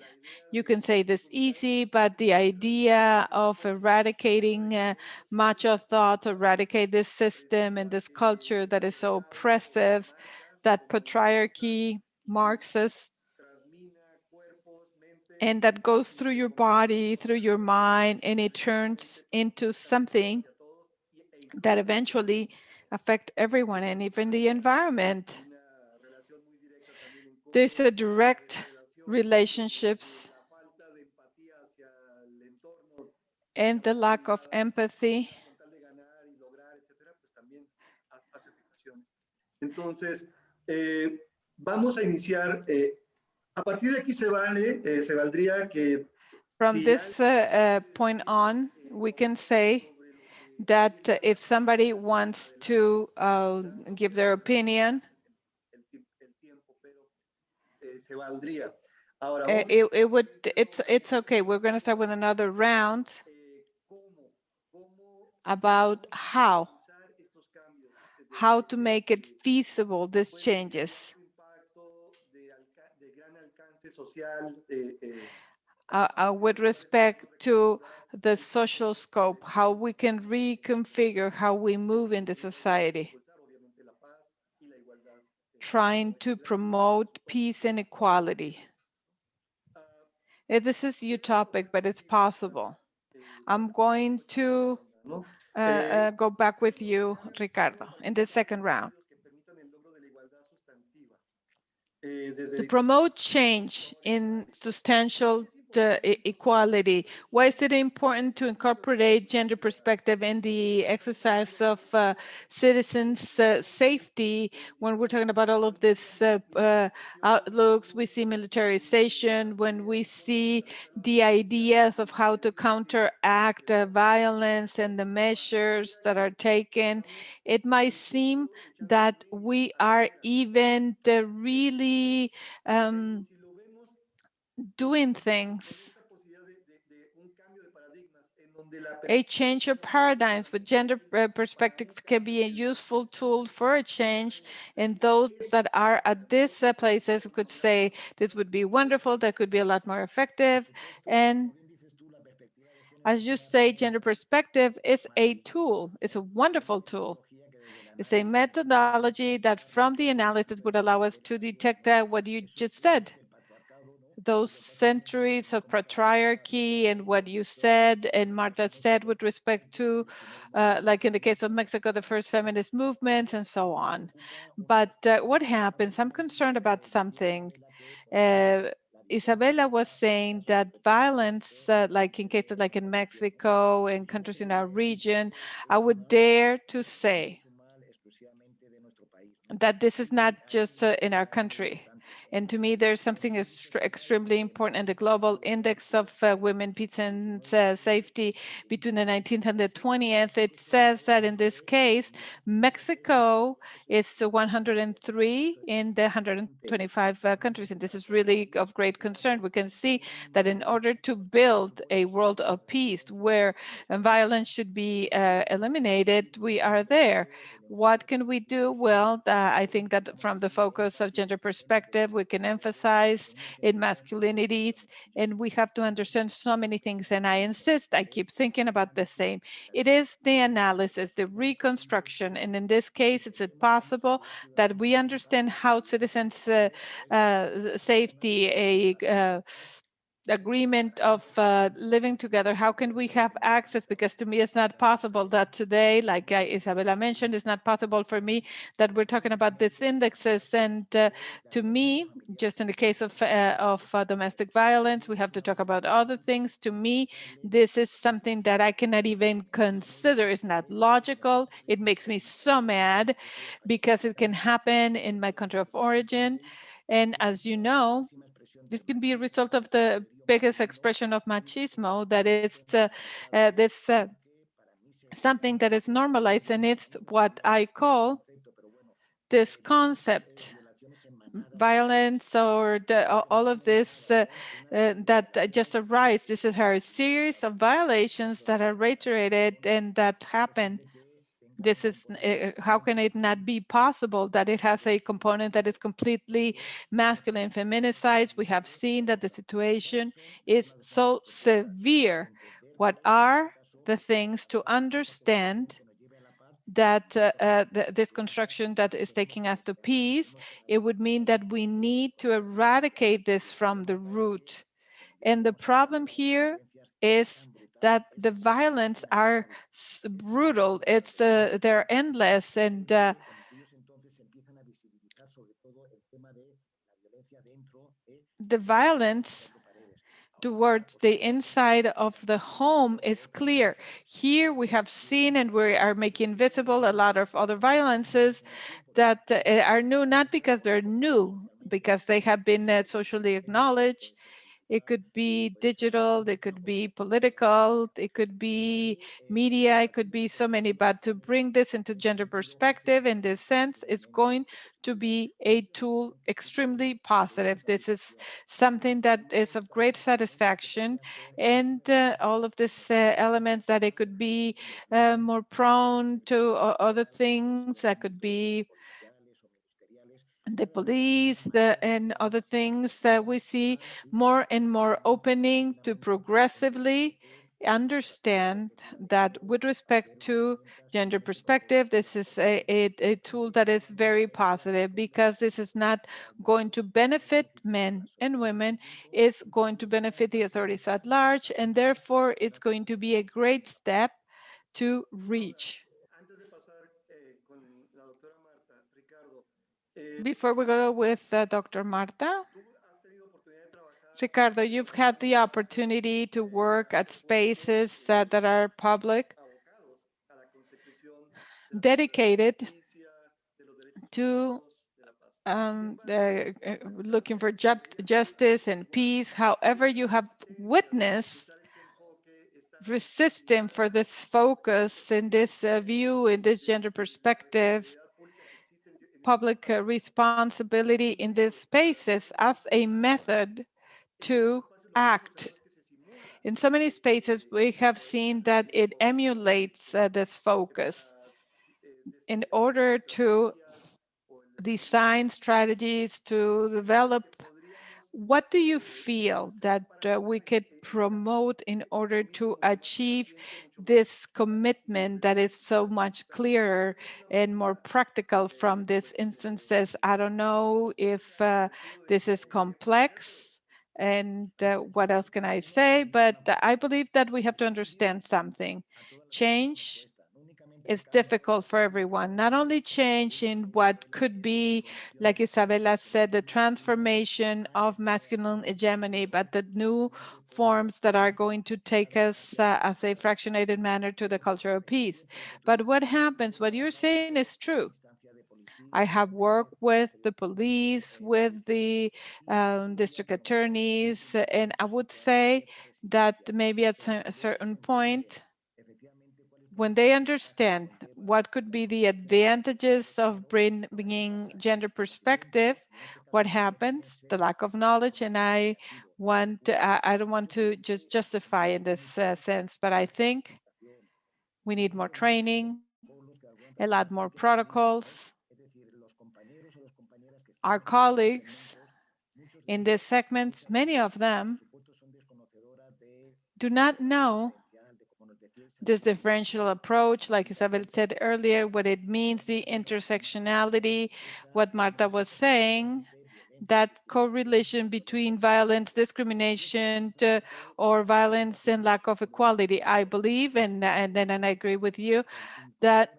B: you can say this easy, but the idea of eradicating macho thought, eradicate this system and this culture that is so oppressive, that patriarchy, Marxist, and that goes through your body, through your mind, and it turns into something that eventually affect everyone and even the environment. There's a direct relationships and the lack of empathy.
C: Entonces, vamos a iniciar. A partir de aquí se valdría que
B: From this point on, we can say that if somebody wants to give their opinion,
C: se valdría. Ahora,
B: it's okay. We're going to start with another round about how to make it feasible, these changes. With respect to the social scope, how we can reconfigure how we move in the society, trying to promote peace and equality. This is utopic, but it's possible. I'm going to go back with you, Ricardo, in the second round. To promote change in substantial equality, why is it important to incorporate gender perspective in the exercise of citizens' safety when we're talking about all of this outlooks? We see militarization, when we see the ideas of how to counteract violence and the measures that are taken, it might seem that we are even really doing things. A change of paradigms with gender perspective can be a useful tool for a change, and those that are at these places could say this would be wonderful, that could be a lot more effective. And as you say, gender perspective is a tool. It's a wonderful tool. It's a methodology that from the analysis would allow us to detect what you just said. Those centuries of patriarchy and what you said and Marta said with respect to, like in the case of Mexico, the first feminist movements and so on. But what happens? I'm concerned about something. Isabella was saying that violence, like in cases like in Mexico and countries in our region, I would dare to say that this is not just in our country. And to me, there's something extremely important in the global index of women, peace and safety between the 19th and the 20th. It says that in this case, Mexico is 103 in the 125 countries. And this is really of great concern. We can see that in order to build a world of peace where violence should be eliminated, we are there. What can we do? Well, I think that from the focus of gender perspective, we can emphasize in masculinities, and we have to understand so many things. And I insist, I keep thinking about the same. It is the analysis, the reconstruction. And in this case, it's possible that we understand how citizens' safety, agreement of living together, how can we have access? Because to me, it's not possible that today, like Isabella mentioned, it's not possible for me that we're talking about these indexes. And to me, just in the case of domestic violence, we have to talk about other things. To me, this is something that I cannot even consider. It's not logical. It makes me so mad because it can happen in my country of origin. And as you know, this can be a result of the biggest expression of machismo, that is this something that is normalized, and it's what I call this concept violence or all of this that just arise. This is a series of violations that are reiterated and that happen. This is how can it not be possible that it has a component that is completely masculine feminicized? We have seen that the situation is so severe. What are the things to understand that this construction that is taking us to peace? It would mean that we need to eradicate this from the root. And the problem here is that the violence are brutal. They're endless, and the violence towards the inside of the home is clear. Here we have seen and we are making visible a lot of other violences that are new, not because they're new, because they have been socially acknowledged. It could be digital, it could be political, it could be media, it could be so many. But to bring this into gender perspective in this sense, it's going to be a tool extremely positive. This is something that is of great satisfaction, and all of these elements that it could be more prone to other things that could be the police and other things that we see more and more opening to progressively understand that with respect to gender perspective, this is a tool that is very positive because this is not going to benefit men and women, it's going to benefit the authorities at large, and therefore it's going to be a great step to reach.
C: Antes de pasar con la doctora Marta, Ricardo,
B: Before we go with Dr. Marta,
C: tú has tenido oportunidad de trabajar
B: Ricardo, you've had the opportunity to work at spaces that are public,
C: abocados a la consecución
B: dedicated
C: justicia, de los derechos
B: to
C: humanos, de la paz. Sin embargo,
B: looking for justice and peace. However, you have witnessed
C: usar este enfoque, esta
B: resisting for this focus in this view, in this gender perspective,
C: responsabilidad pública que existe en
B: public responsibility in these spaces as a method to
C: espacios nosotros
B: act.
C: observamos que se simula
B: In so many spaces, we have seen that it emulates this focus in order to design strategies to develop. What do you feel that we could promote in order to achieve this commitment that is so much clearer and more practical from these instances? I don't know if this is complex and what else can I say, but I believe that we have to understand something. Change is difficult for everyone. Not only change in what could be, like Isabella said, the transformation of masculine hegemony, but the new forms that are going to take us as a fractionated manner to the culture of peace. But what happens, what you're saying is true. I have worked with the police, with the district attorneys, and I would say that maybe at a certain point, when they understand what could be the advantages of bringing gender perspective, what happens, the lack of knowledge, and I don't want to just justify in this sense, but I think we need more training, a lot more protocols. Our colleagues in these segments, many of them do not know this differential approach, like Isabel said earlier, what it means, the intersectionality, what Marta was saying, that correlation between violence, discrimination, or violence and lack of equality. I believe, and then I agree with you, that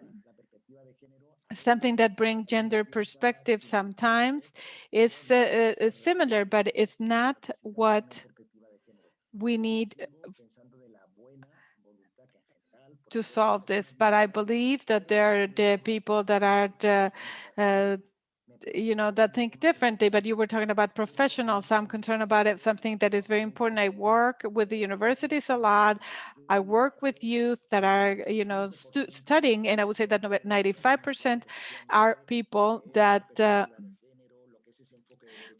B: something that brings gender perspective sometimes is similar, but it's not what we need to solve this. But I believe that there are the people that are uh, that think differently. But you were talking about professionals. I'm concerned about it, something that is very important. I work with the universities a lot. I work with youth that are studying, and I would say that 95% are people that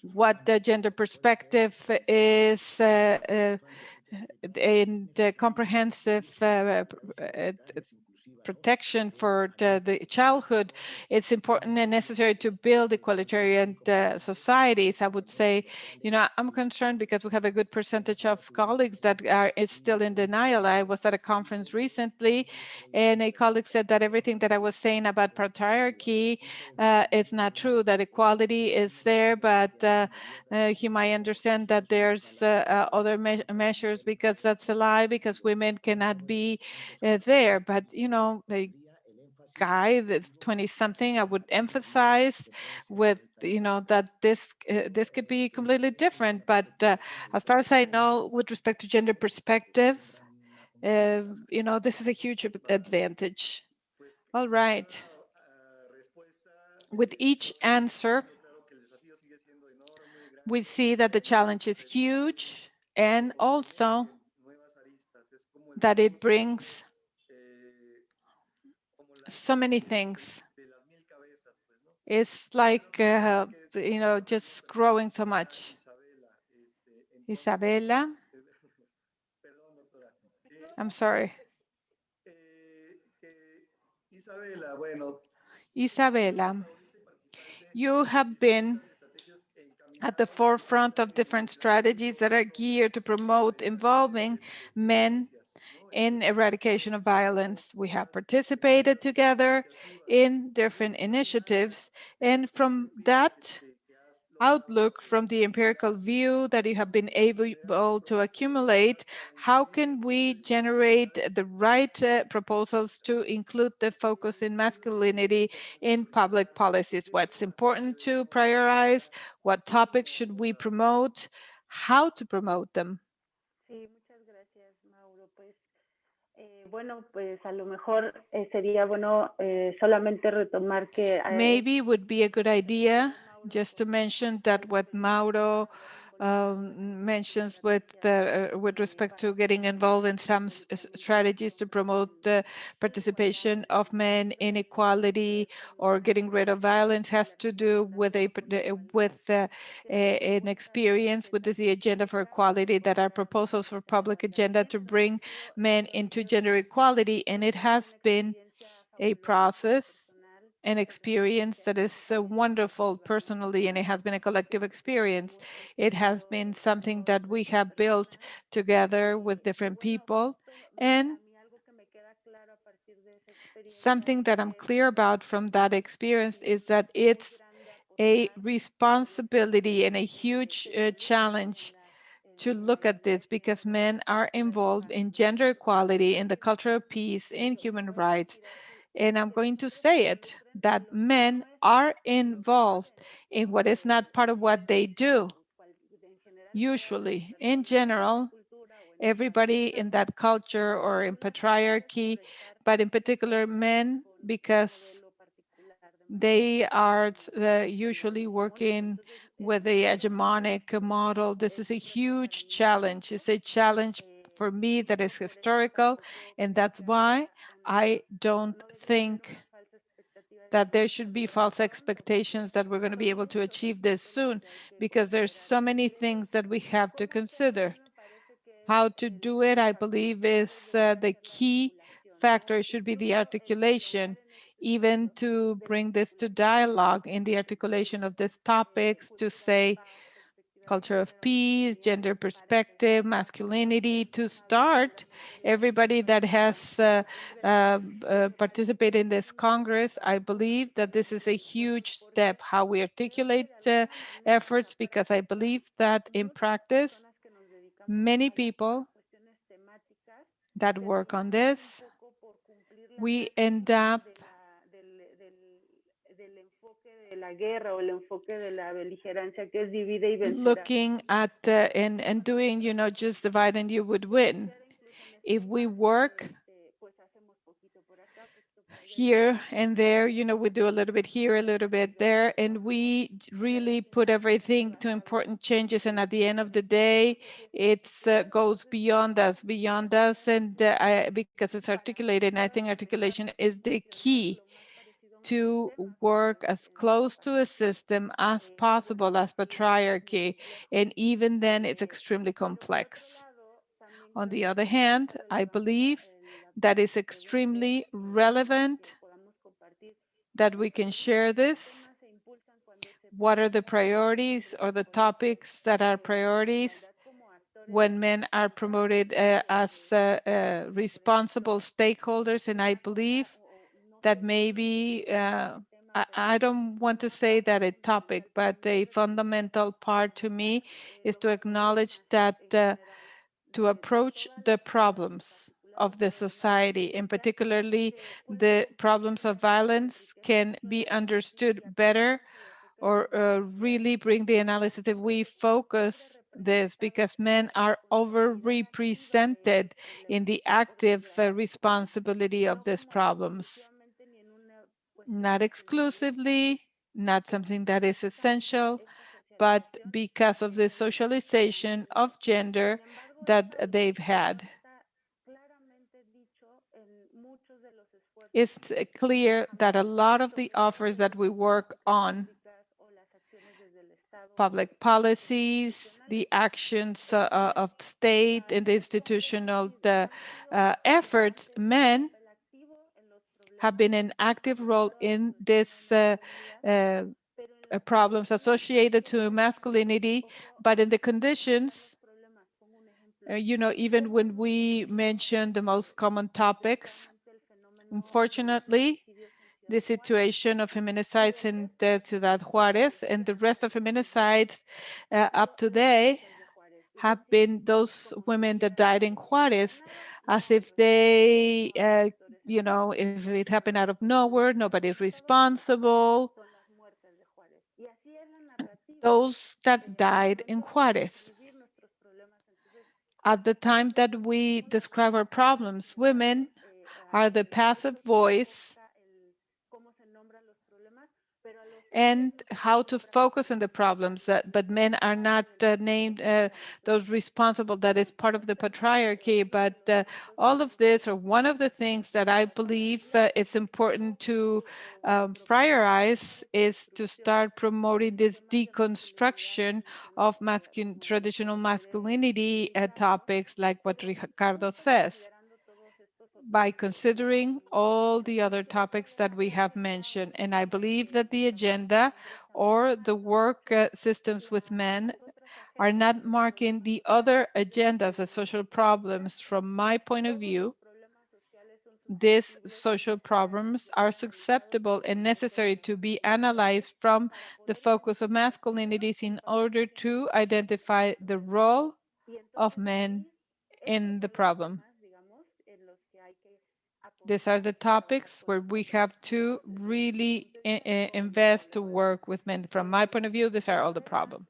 B: what the gender perspective is in the comprehensive protection for the childhood, it's important and necessary to build egalitarian societies. I would say, I'm concerned because we have a good percentage of colleagues that are still in denial. I was at a conference recently, and a colleague said that everything that I was saying about patriarchy is not true, that equality is there, but he might understand that there's other measures, because that's a lie, because women cannot be there. But, the guy that's 20 something, I would emphasize with, that this could be completely different. But as far as I know, with respect to gender perspective, this is a huge advantage. All right. With each answer, we see that the challenge is huge, and also that it brings so many things. It's like, just growing so much. Isabela, I'm sorry. Isabela, you have been at the forefront of different strategies that are geared to promote involving men in eradication of violence. We have participated together in different initiatives, and from that outlook, from the empirical view that you have been able to accumulate, how can we generate the right proposals to include the focus in masculinity in public policies? What's important to prioritize? What topics should we promote? How to promote them?
D: Sí, muchas gracias, Mauro. Pues, bueno, pues a lo mejor sería bueno solamente retomar que...
B: Maybe it would be a good idea just to mention that what Mauro mentions with respect to getting involved in some strategies to promote the participation of men in equality or getting rid of violence has to do with an experience with the Agenda for Equality, that are proposals for public agenda to bring men into gender equality, and it has been a process, an experience that is so wonderful personally, and it has been a collective experience. It has been something that we have built together with different people, and something that I'm clear about from that experience is that it's a responsibility and a huge challenge to look at this, because men are involved in gender equality, in the culture of peace, in human rights. And I'm going to say it, that men are involved in what is not part of what they do. Usually, in general, everybody in that culture or in patriarchy, but in particular men, because they are usually working with a hegemonic model. This is a huge challenge. It's a challenge for me that is historical, and that's why I don't think that there should be false expectations that we're going to be able to achieve this soon, because there's so many things that we have to consider. How to do it, I believe, is the key factor. It should be the articulation, even to bring this to dialogue in the articulation of these topics, to say culture of peace, gender perspective, masculinity, to start. Everybody that has participated in this Congress, I believe that this is a huge step, how we articulate efforts, because I believe that in practice, many people that work on this, we end up looking at and doing, just divide and you would win. If we work here and there, we do a little bit here, a little bit there, and we really put everything to important changes. And at the end of the day, it goes beyond us, because it's articulated. And I think articulation is the key. to work as close to a system as possible as patriarchy, and even then it's extremely complex. On the other hand, I believe that is extremely relevant that we can share this. What are the priorities or the topics that are priorities when men are promoted as responsible stakeholders? And I believe that maybe, I don't want to say that a topic, but a fundamental part to me is to acknowledge that to approach the problems of the society, and particularly the problems of violence, can be understood better or really bring the analysis if we focus this, because men are overrepresented in the active responsibility of these problems. Not exclusively, not something that is essential, but because of the socialization of gender that they've had. It's clear that a lot of the offers that we work on, public policies, the actions of state and the institutional efforts, men have been an active role in this problems associated to masculinity, but in the conditions, even when we mention the most common topics, unfortunately, the situation of feminicides in Ciudad Juarez and the rest of feminicides up to today have been those women that died in Juarez, as if they, if it happened out of nowhere, nobody's responsible. Those that died in Juarez. At the time that we describe our problems, women are the passive voice and how to focus on the problems, but men are not named those responsible. That is part of the patriarchy, but all of this, or one of the things that I believe it's important to prioritize, is to start promoting this deconstruction of traditional masculinity topics, like what Ricardo says, by considering all the other topics that we have mentioned. And I believe that the agenda or the work systems with men are not marking the other agendas as social problems. From my point of view, these social problems are susceptible and necessary to be analyzed from the focus of masculinities in order to identify the role of men in the problem. These are the topics where we have to really invest to work with men. From my point of view, these are all the problems.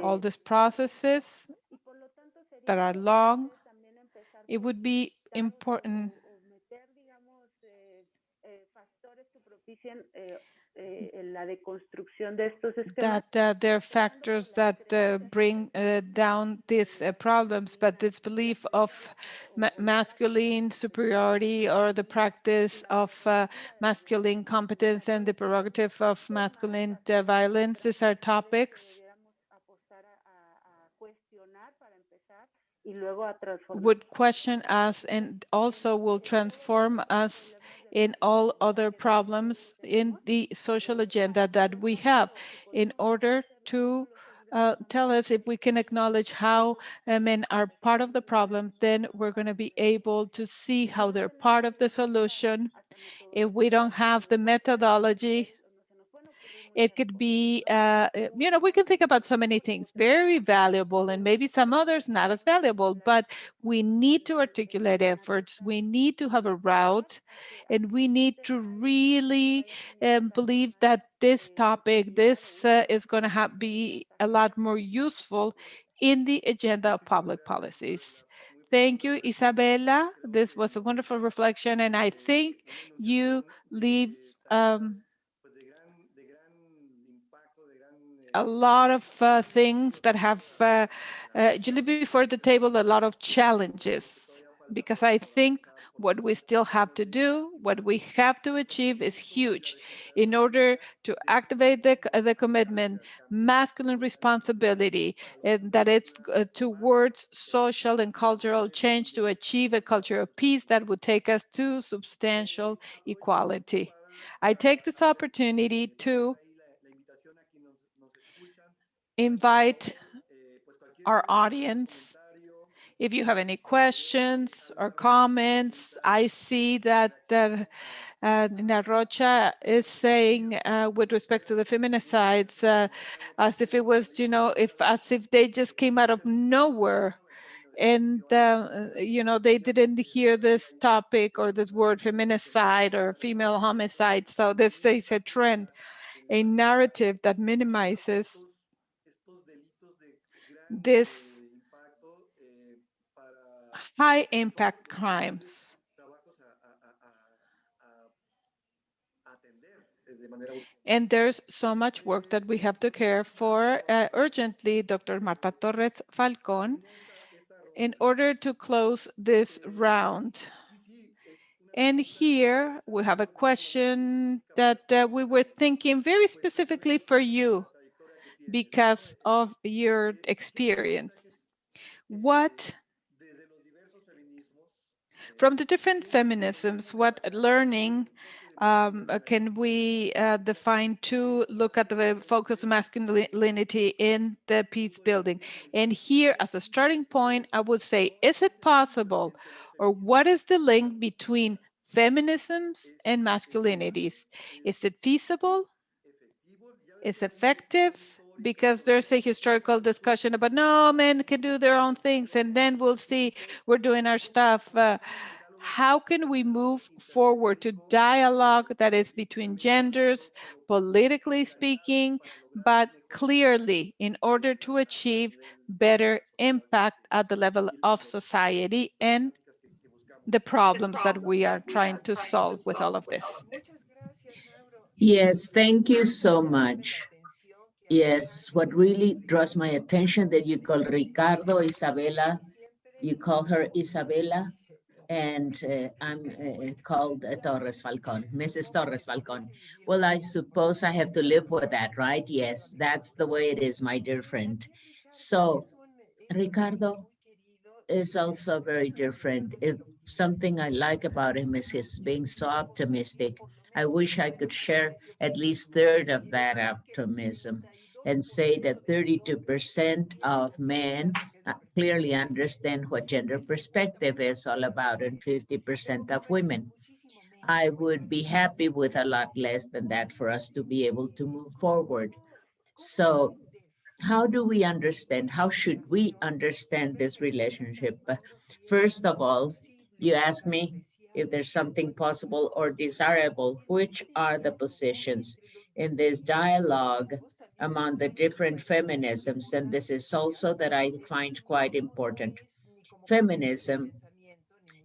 B: All these processes that are long, it would be important that there are factors that bring down these problems, but this belief of masculine superiority, or the practice of masculine competence and the prerogative of masculine violence, these are topics would question us and also will transform us in all other problems in the social agenda that we have, in order to tell us if we can acknowledge how men are part of the problem, then we're going to be able to see how they're part of the solution. If we don't have the methodology, it could be, we can think about so many things, very valuable, and maybe some others not as valuable, but we need to articulate efforts. We need to have a route, and we need to really believe that this topic, this is going to be a lot more useful in the agenda of public policies. Thank you, Isabella. This was a wonderful reflection, and I think you leave a lot of things that have, you leave before the table a lot of challenges because I think what we still have to do, what we have to achieve is huge in order to activate the commitment, masculine responsibility, and that it's towards social and cultural change to achieve a culture of peace that would take us to substantial equality. I take this opportunity to invite our audience. If you have any questions or comments, I see that Nina Rocha is saying with respect to the feminicides, as if it was, as if they just came out of nowhere and, they didn't hear this topic or this word feminicide or female homicide. So this is a trend, a narrative that minimizes this high impact crimes. And there's so much work that we have to care for urgently, Dr. Marta Torres Falcon, in order to close this round. And here we have a question that we were thinking very specifically for you because of your experience. What, from the different feminisms, what learning can we define to look at the focus of masculinity in the peace building? And here, as a starting point, I would say, is it possible, or what is the link between feminisms and masculinities? Is it feasible? Is effective? Because there's a historical discussion about, no, men can do their own things, and then we'll see we're doing our stuff. How can we move forward to dialogue that is between genders, politically speaking, but clearly in order to achieve better impact at the level of society and the problems that we are trying to solve with all of this?
E: Muchas gracias, Mauro.
F: Yes, thank you so much. Yes, what really draws my attention that you call Ricardo, Isabela, you call her Isabela, and I'm called Torres Falcon, Mrs. Torres Falcon. Well, I suppose I have to live with that, right? Yes, that's the way it is, my dear friend. So, Ricardo is also very different. If something I like about him is his being so optimistic. I wish I could share at least third of that optimism and say that 32% of men clearly understand what gender perspective is all about and 50% of women. I would be happy with a lot less than that for us to be able to move forward. So how do we understand, how should we understand this relationship? First of all, you ask me if there's something possible or desirable, which are the positions in this dialogue among the different feminisms, and this is also that I find quite important. Feminism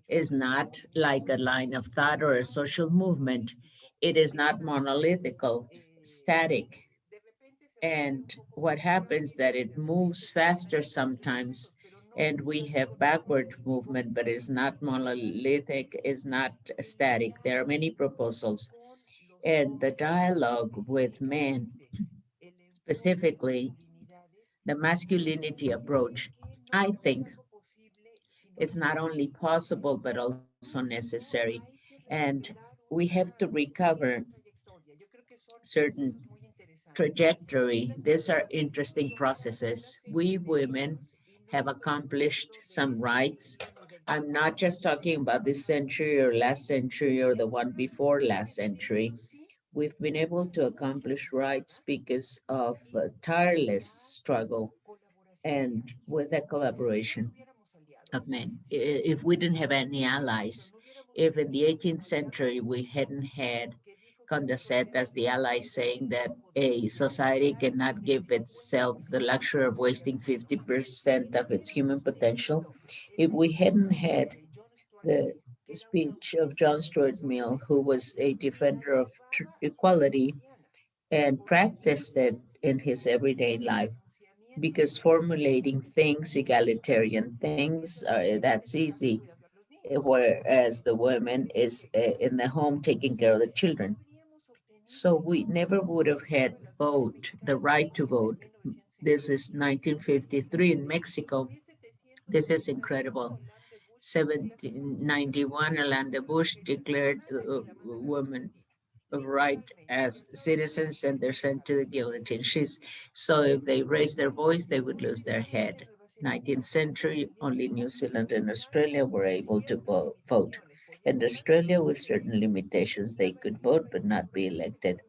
F: is not like a line of thought or a social movement. It is not monolithical, static, and what happens that it moves faster sometimes, and we have backward movement, but it's not monolithic, is not static. There are many proposals, and the dialogue with men, specifically the masculinity approach, I think it's not only possible but also necessary, and we have to recover certain trajectory. These are interesting processes. We women have accomplished some rights. I'm not just talking about this century or last century or the one before last century. We've been able to accomplish rights because of tireless struggle and with the collaboration of men. If we didn't have any allies, if in the 18th century we hadn't had Condorcet as the ally saying that a society cannot give itself the luxury of wasting 50% of its human potential, if we hadn't had the speech of John Stuart Mill, who was a defender of equality and practiced it in his everyday life, because formulating things, egalitarian things, that's easy. whereas the woman is in the home taking care of the children. So we never would have had vote, the right to vote. This is 1953 in Mexico. This is incredible. 1791, Orlando Bush declared women of right as citizens and they're sent to the guillotine. So if they raised their voice, they would lose their head. 19th century, only New Zealand and Australia were able to vote. And Australia, with certain limitations, they could vote but not be elected.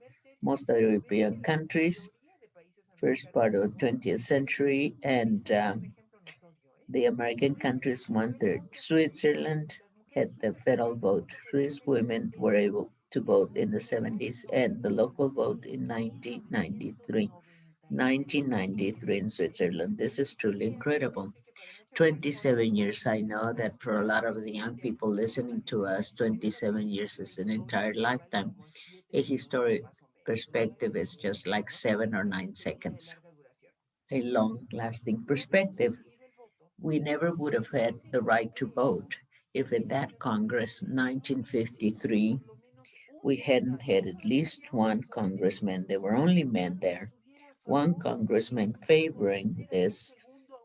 F: Most other European countries, first part of the 20th century, and the American countries, one third. Switzerland had the federal vote. Swiss women were able to vote in the 70s and the local vote in 1993. 1993 in Switzerland. This is truly incredible. 27 years. I know that for a lot of the young people listening to us, 27 years is an entire lifetime. A historic perspective is just like 7 or 9 seconds. A long lasting perspective. We never would have had the right to vote if in that Congress, 1953, we hadn't had at least one congressman. There were only men there. One congressman favoring this,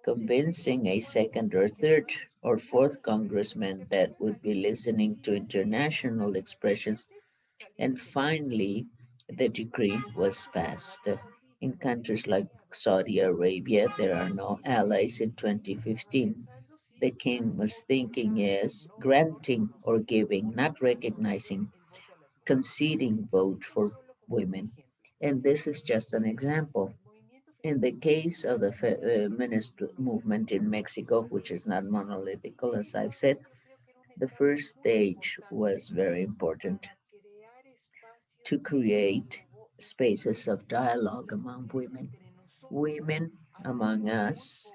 F: convincing a second or third or fourth congressman that would be listening to international expressions. And finally, the decree was passed. In countries like Saudi Arabia, there are no allies in 2015. The king was thinking, yes, granting or giving, not recognizing, conceding vote for women. And this is just an example. In the case of the feminist movement in Mexico, which is not monolithical, as I've said, the first stage was very important to create spaces of dialogue among women. Women among us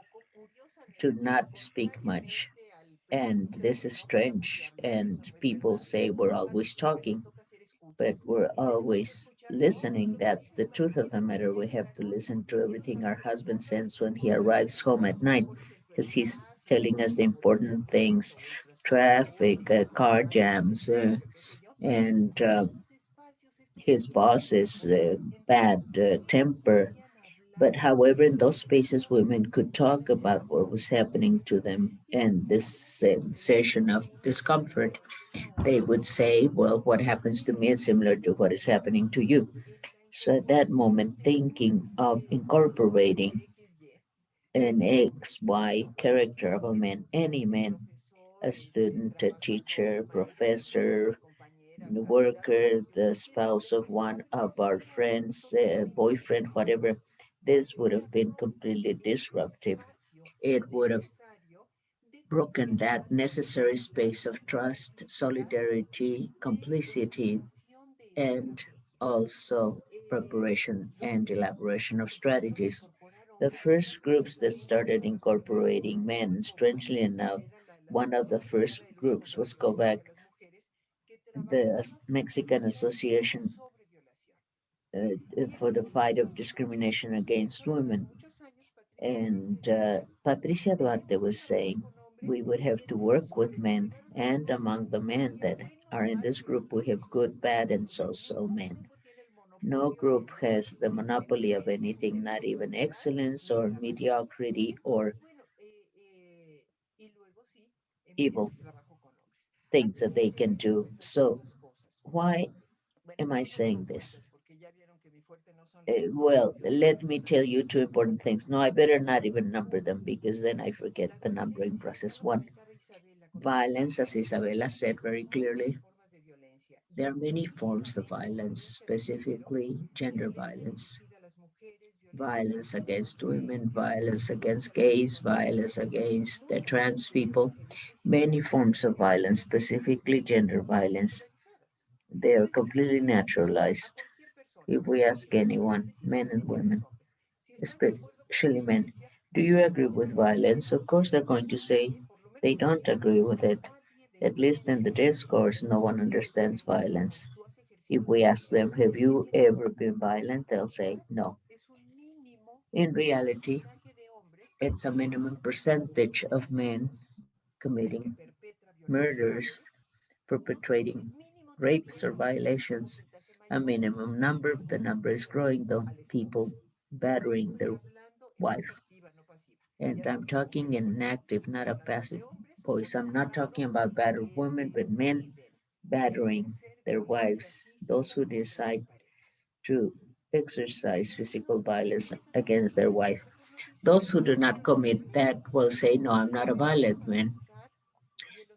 F: do not speak much. And this is strange. And people say we're always talking, but we're always listening. That's the truth of the matter. We have to listen to everything our husband says when he arrives home at night, because he's telling us the important things, traffic, car jams, and his boss's bad temper. But however, in those spaces, women could talk about what was happening to them. And this session of discomfort, they would say, well, what happens to me is similar to what is happening to you. So at that moment, thinking of incorporating an XY character of a man, any man, a student, a teacher, professor, the worker, the spouse of one of our friends, boyfriend, whatever, this would have been completely disruptive. It would have broken that necessary space of trust, solidarity, complicity, and also preparation and elaboration of strategies. The first groups that started incorporating men, strangely enough, one of the first groups was COVAC, the Mexican Association for the Fight of Discrimination Against Women. And Patricia Duarte was saying we would have to work with men, and among the men that are in this group, we have good, bad, and so men. No group has the monopoly of anything, not even excellence or mediocrity or evil things that they can do. So, why am I saying this? Well, let me tell you two important things. No, I better not even number them because then I forget the numbering process. One, violence, as Isabella said very clearly, there are many forms of violence, specifically gender violence. Violence against women, violence against gays, violence against the trans people, many forms of violence, specifically gender violence. They are completely naturalized. If we ask anyone, men and women, especially men, do you agree with violence? Of course, they're going to say they don't agree with it. At least in the discourse, no one understands violence. If we ask them, have you ever been violent? They'll say no. In reality, it's a minimum percentage of men committing murders, perpetrating rapes or violations, a minimum number. The number is growing though, people battering their wife. And I'm talking in an active, not a passive voice. I'm not talking about battered women, but men battering their wives, those who decide to exercise physical violence against their wife. Those who do not commit that will say, no, I'm not a violent man.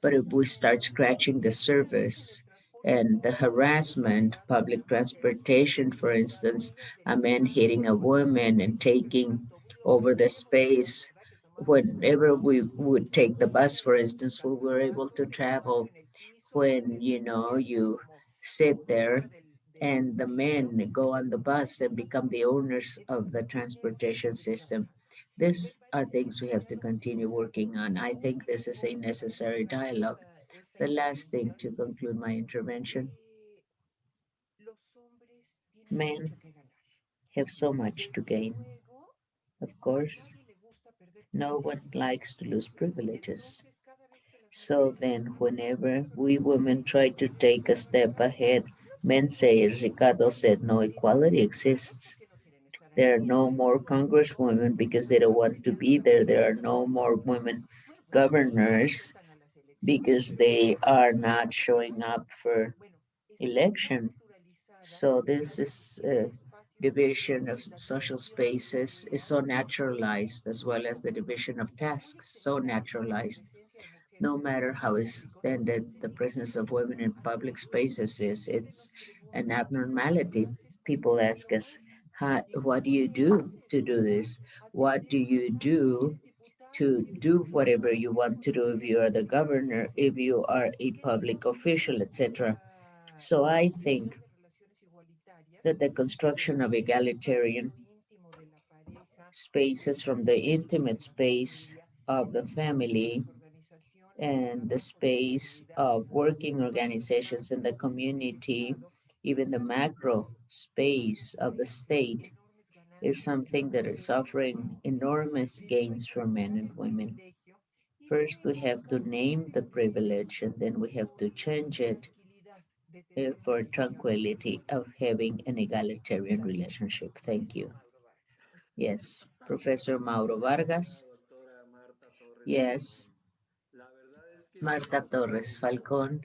F: But if we start scratching the surface and the harassment, public transportation, for instance, a man hitting a woman and taking over the space, whenever we would take the bus, for instance, we were able to travel when, you sit there and the men go on the bus and become the owners of the transportation system. These are things we have to continue working on. I think this is a necessary dialogue. The last thing to conclude my intervention, men have so much to gain. Of course, no one likes to lose privileges. So then, whenever we women try to take a step ahead, men say, as Ricardo said, no equality exists. There are no more congresswomen because they don't want to be there. There are no more women governors because they are not showing up for election. So this is division of social spaces is so naturalized, as well as the division of tasks so naturalized. No matter how extended the presence of women in public spaces is, it's an abnormality. People ask us, what do you do to do this? What do you do to do whatever you want to do if you are the governor, if you are a public official, etc.? So I think that the construction of egalitarian spaces from the intimate space of the family and the space of working organizations in the community, even the macro space of the state, is something that is offering enormous gains for men and women. First, we have to name the privilege, and then we have to change it for tranquility of having an egalitarian relationship. Thank you. Yes, Professor Mauro Vargas. Yes, Marta Torres Falcon.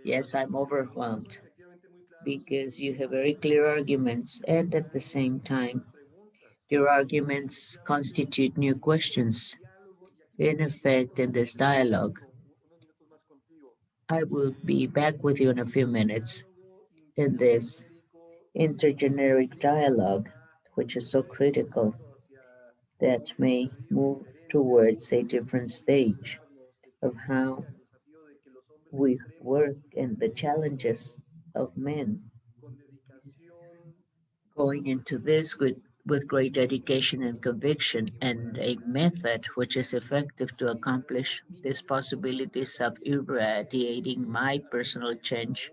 F: Yes, I'm overwhelmed because you have very clear arguments, and at the same time, your arguments constitute new questions. In effect, in this dialogue, I will be back with you in a few minutes in this intergeneric dialogue, which is so critical, that may move towards a different stage of how we work and the challenges of men going into this with great dedication and conviction, and a method which is effective to accomplish these possibilities of irradiating my personal change,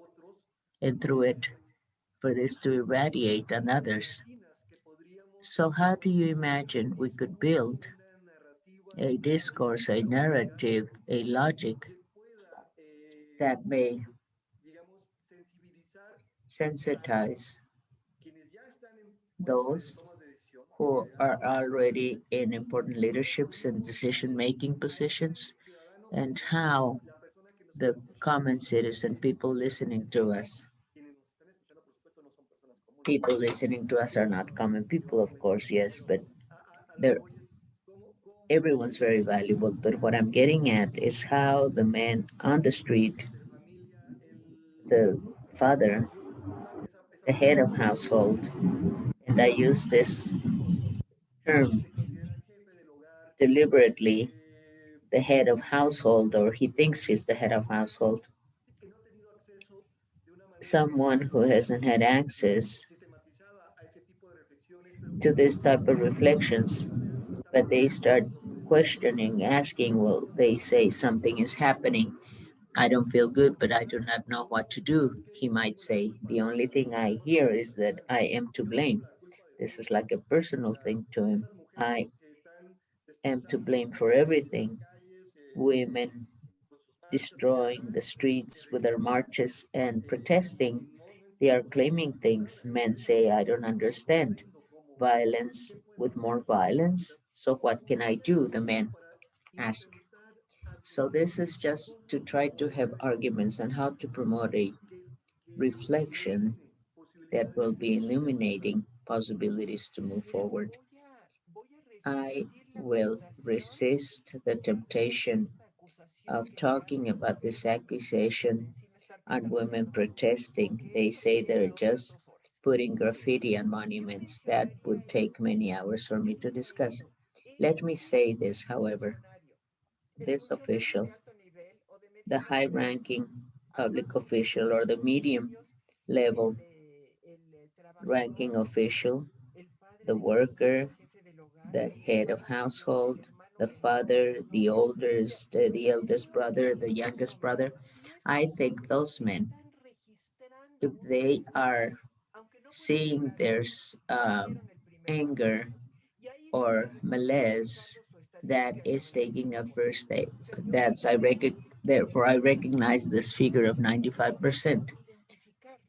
F: and through it for this to irradiate on others. So how do you imagine we could build a discourse, a narrative, a logic that may sensitize those who are already in important leaderships and decision-making positions, and how the common citizen, people listening to us are not common people, of course, yes, but they're everyone's very valuable. But what I'm getting at is how the man on the street, the father, the head of household, and I use this term deliberately, the head of household, or he thinks he's the head of household, someone who hasn't had access to this type of reflections, but they start questioning, asking, well, they say something is happening. I don't feel good, but I do not know what to do. He might say, the only thing I hear is that I am to blame. This is like a personal thing to him. I am to blame for everything. Women destroying the streets with their marches and protesting. They are claiming things. Men say, I don't understand. Violence with more violence. So what can I do? The men ask. So this is just to try to have arguments on how to promote a reflection that will be illuminating possibilities to move forward. I will resist the temptation of talking about this accusation on women protesting. They say they're just putting graffiti on monuments. That would take many hours for me to discuss. Let me say this, however. This official, the high ranking public official or the medium level ranking official, the worker, the head of household, the father, the oldest, the eldest brother, the youngest brother. I think those men, if they are seeing there's anger or malaise that is taking a first step. Therefore I recognize this figure of 95%.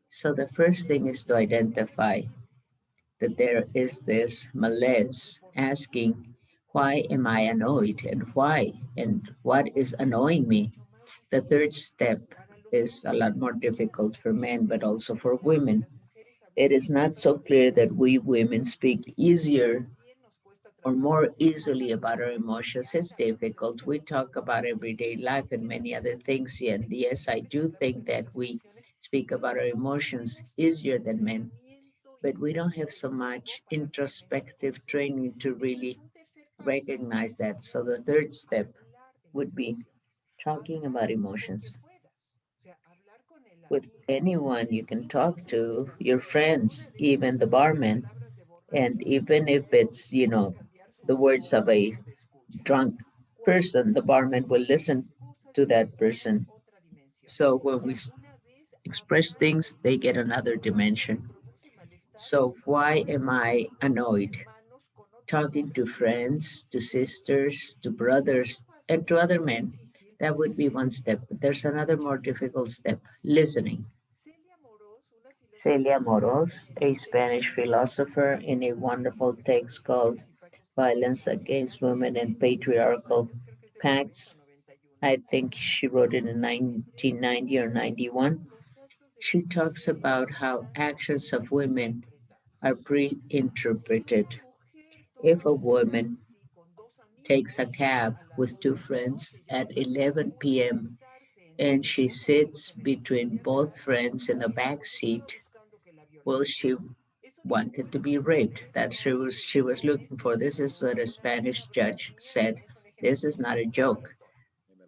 F: So the first thing is to identify that there is this malaise asking, why am I annoyed and why and what is annoying me? The third step is a lot more difficult for men, but also for women. It is not so clear that we women speak easier or more easily about our emotions. It's difficult. We talk about everyday life and many other things. And yes, I do think that we speak about our emotions easier than men, but we don't have so much introspective training to really recognize that. So the third step would be talking about emotions with anyone you can talk to, your friends, even the barman. And even if it's, the words of a drunk person, the barman will listen to that person. So when we express things, they get another dimension. So why am I annoyed? Talking to friends, to sisters, to brothers, and to other men. That would be one step. But there's another more difficult step, listening. Celia Moros, a Spanish philosopher, in a wonderful text called Violence Against Women and Patriarchal Pacts. I think she wrote it in 1990 or 91. She talks about how actions of women are pre-interpreted. If a woman takes a cab with two friends at 11 p.m. and she sits between both friends in the back seat, well, she wanted to be raped. That she was looking for. This is what a Spanish judge said. This is not a joke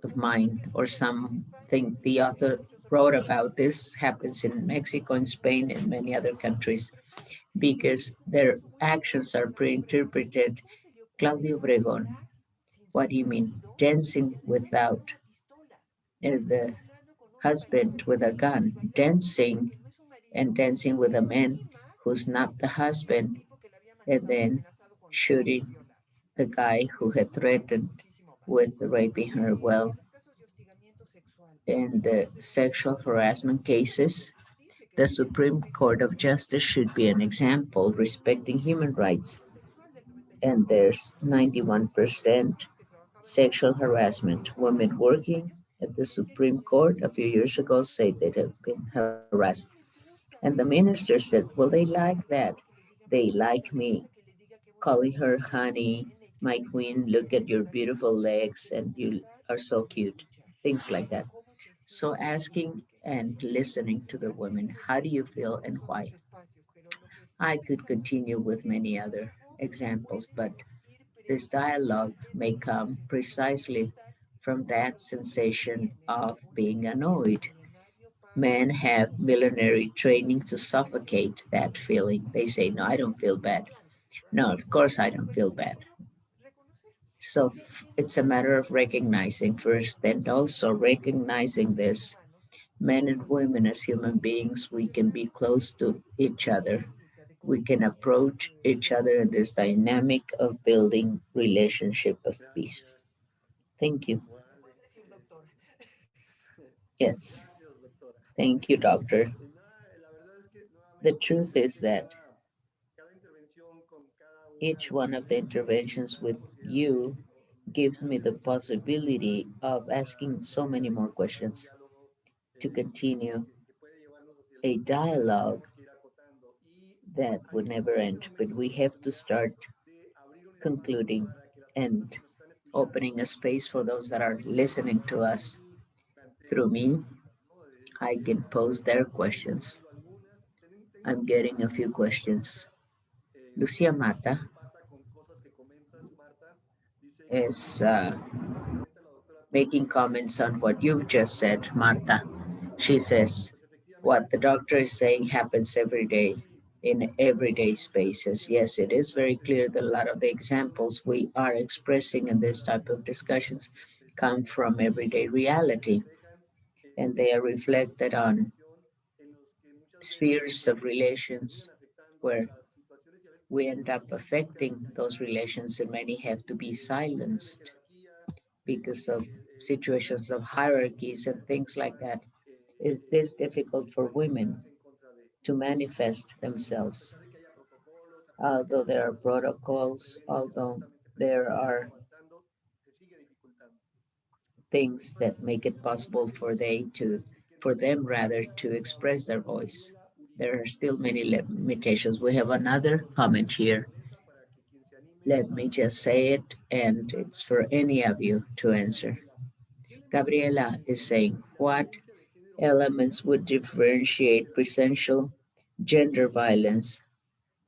F: of mine or something the author wrote about. This happens in Mexico and Spain and many other countries because their actions are pre-interpreted. Claudio Obregón, what do you mean? Dancing without the husband with a gun, dancing and dancing with a man who's not the husband, and then shooting the guy who had threatened with raping her. Well, in the sexual harassment cases, the Supreme Court of Justice should be an example respecting human rights. And there's 91% sexual harassment. Women working at the Supreme Court a few years ago say they have been harassed. And the minister said, well, they like that. They like me calling her honey, my queen, look at your beautiful legs, and you are so cute. Things like that. So asking and listening to the women, how do you feel and why? I could continue with many other examples, but this dialogue may come precisely from that sensation of being annoyed. Men have military training to suffocate that feeling. They say, no, I don't feel bad. No, of course I don't feel bad. So it's a matter of recognizing first and also recognizing this. Men and women as human beings, we can be close to each other. We can approach each other in this dynamic of building relationship of peace. Thank you. Yes, thank you, doctor. The truth is that each one of the interventions with you gives me the possibility of asking so many more questions to continue a dialogue that would never end. But we have to start concluding and opening a space for those that are listening to us. Through me, I can pose their questions. I'm getting a few questions. Lucia Mata is making comments on what you've just said, Marta. She says, what the doctor is saying happens every day in everyday spaces. Yes, it is very clear that a lot of the examples we are expressing in this type of discussions come from everyday reality, and they are reflected on spheres of relations where we end up affecting those relations, and many have to be silenced because of situations of hierarchies and things like that. It is difficult for women to manifest themselves. Although there are protocols, although there are things that make it possible for them rather to express their voice, there are still many limitations. We have another comment here. Let me just say it, and it's for any of you to answer. Gabriela is saying, what elements would differentiate presential gender violence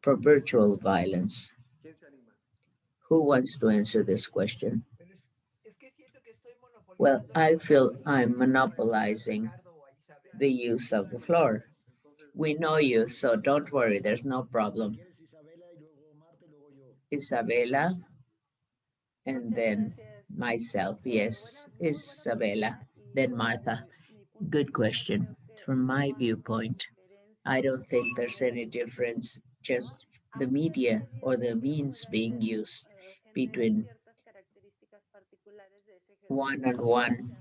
F: from virtual violence? Who wants to answer this question? Well, I feel I'm monopolizing the use of the floor. We know you, so don't worry, there's no problem. Isabella, and then myself. Yes, Isabella, then Martha. Good question. From my viewpoint, I don't think there's any difference, just the media or the means being used between one-on-one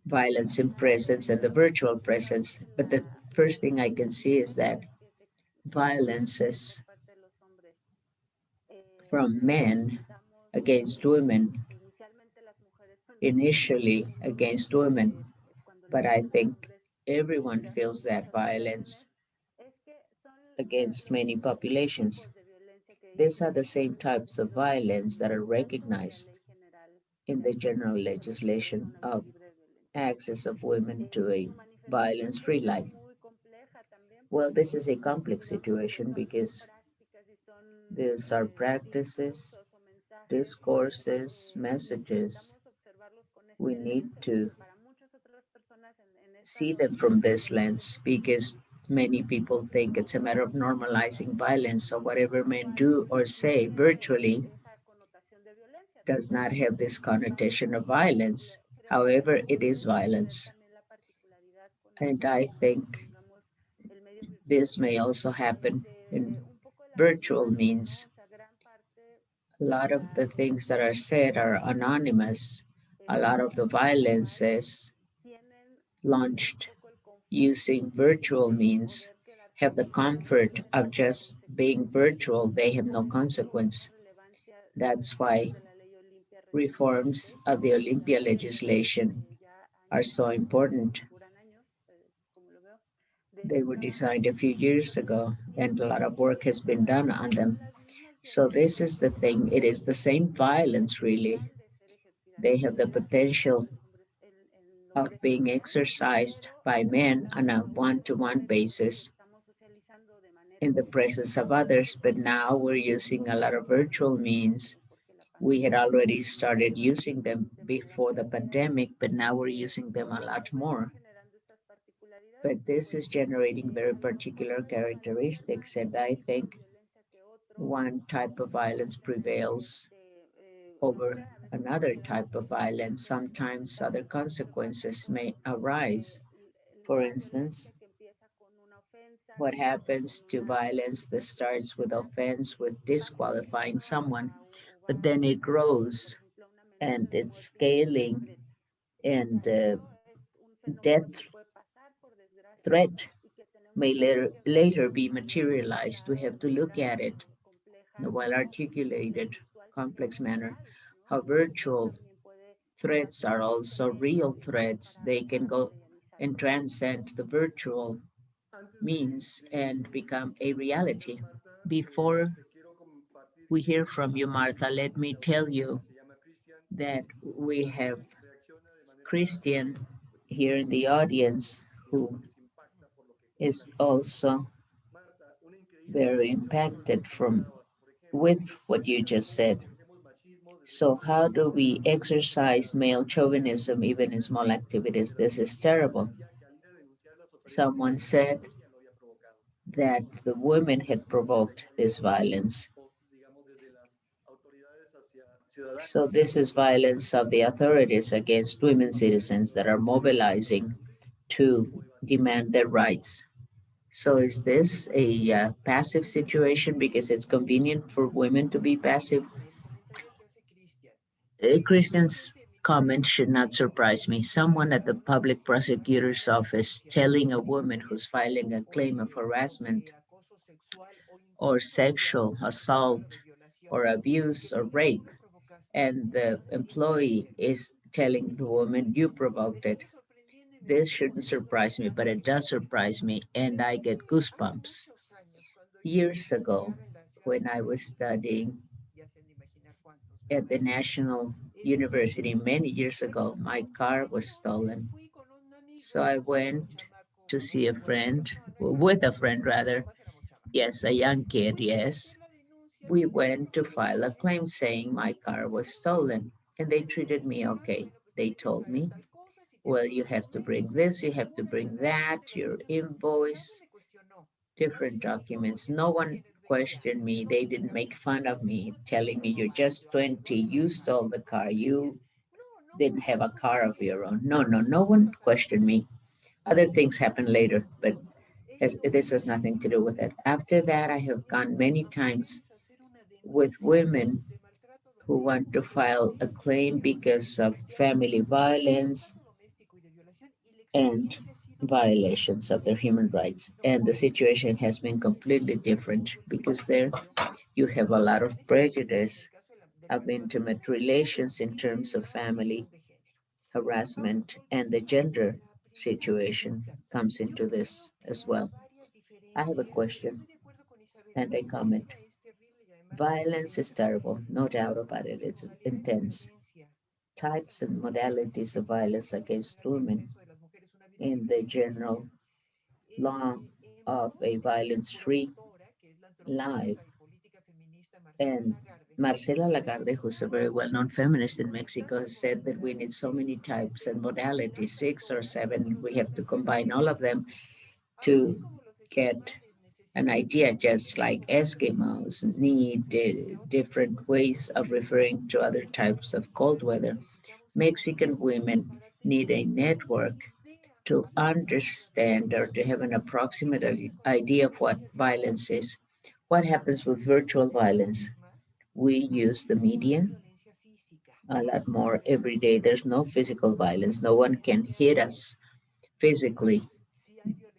F: violence in presence and the virtual presence. But the first thing I can see is that violences from men against women, initially against women, but I think everyone feels that violence against many populations. These are the same types of violence that are recognized in the general legislation of access of women to a violence-free life. Well, this is a complex situation because these are practices, discourses, messages. We need to see them from this lens because many people think it's a matter of normalizing violence. So whatever men do or say virtually does not have this connotation of violence. However, it is violence. And I think this may also happen in virtual means. A lot of the things that are said are anonymous. A lot of the violence is launched using virtual means have the comfort of just being virtual. They have no consequence. That's why reforms of the Olympia legislation are so important. They were designed a few years ago, and a lot of work has been done on them. So this is the thing. It is the same violence, really. They have the potential of being exercised by men on a one-to-one basis in the presence of others, but now we're using a lot of virtual means. We had already started using them before the pandemic, but now we're using them a lot more. But this is generating very particular characteristics, and I think one type of violence prevails over another type of violence. Sometimes other consequences may arise. For instance, what happens to violence that starts with offense, with disqualifying someone, but then it grows and it's scaling and death threat may later be materialized. We have to look at it in a well-articulated, complex manner, how virtual threats are also real threats. They can go and transcend the virtual means and become a reality. Before we hear from you, Martha, let me tell you that we have Christian here in the audience who is also very impacted from with what you just said. So how do we exercise male chauvinism even in small activities? This is terrible. Someone said that the women had provoked this violence. So this is violence of the authorities against women citizens that are mobilizing to demand their rights. So is this a passive situation because it's convenient for women to be passive? Christian's comment should not surprise me. Someone at the public prosecutor's office telling a woman who's filing a claim of harassment or sexual assault or abuse or rape, and the employee is telling the woman, you provoked it. This shouldn't surprise me, but it does surprise me, and I get goosebumps. Years ago, when I was studying at the National University many years ago, my car was stolen. So I went to see a friend, with a friend rather. Yes, a young kid, yes. We went to file a claim saying my car was stolen, and they treated me okay. They told me, well, you have to bring this, you have to bring that, your invoice, different documents. No one questioned me. They didn't make fun of me, telling me you're just 20, you stole the car, you didn't have a car of your own. No, no, no one questioned me. Other things happened later, but this has nothing to do with it. After that, I have gone many times with women who want to file a claim because of family violence and violations of their human rights. And the situation has been completely different because there you have a lot of prejudice of intimate relations in terms of family harassment, and the gender situation comes into this as well. I have a question and a comment. Violence is terrible, no doubt about it. It's intense. Types and modalities of violence against women in the general law of a violence-free life. And Marcela Lagarde, who's a very well-known feminist in Mexico, has said that we need so many types and modalities, 6 or 7. We have to combine all of them to get an idea, just like Eskimos need different ways of referring to other types of cold weather. Mexican women need a network to understand or to have an approximate idea of what violence is. What happens with virtual violence? We use the media a lot more every day. There's no physical violence. No one can hit us physically.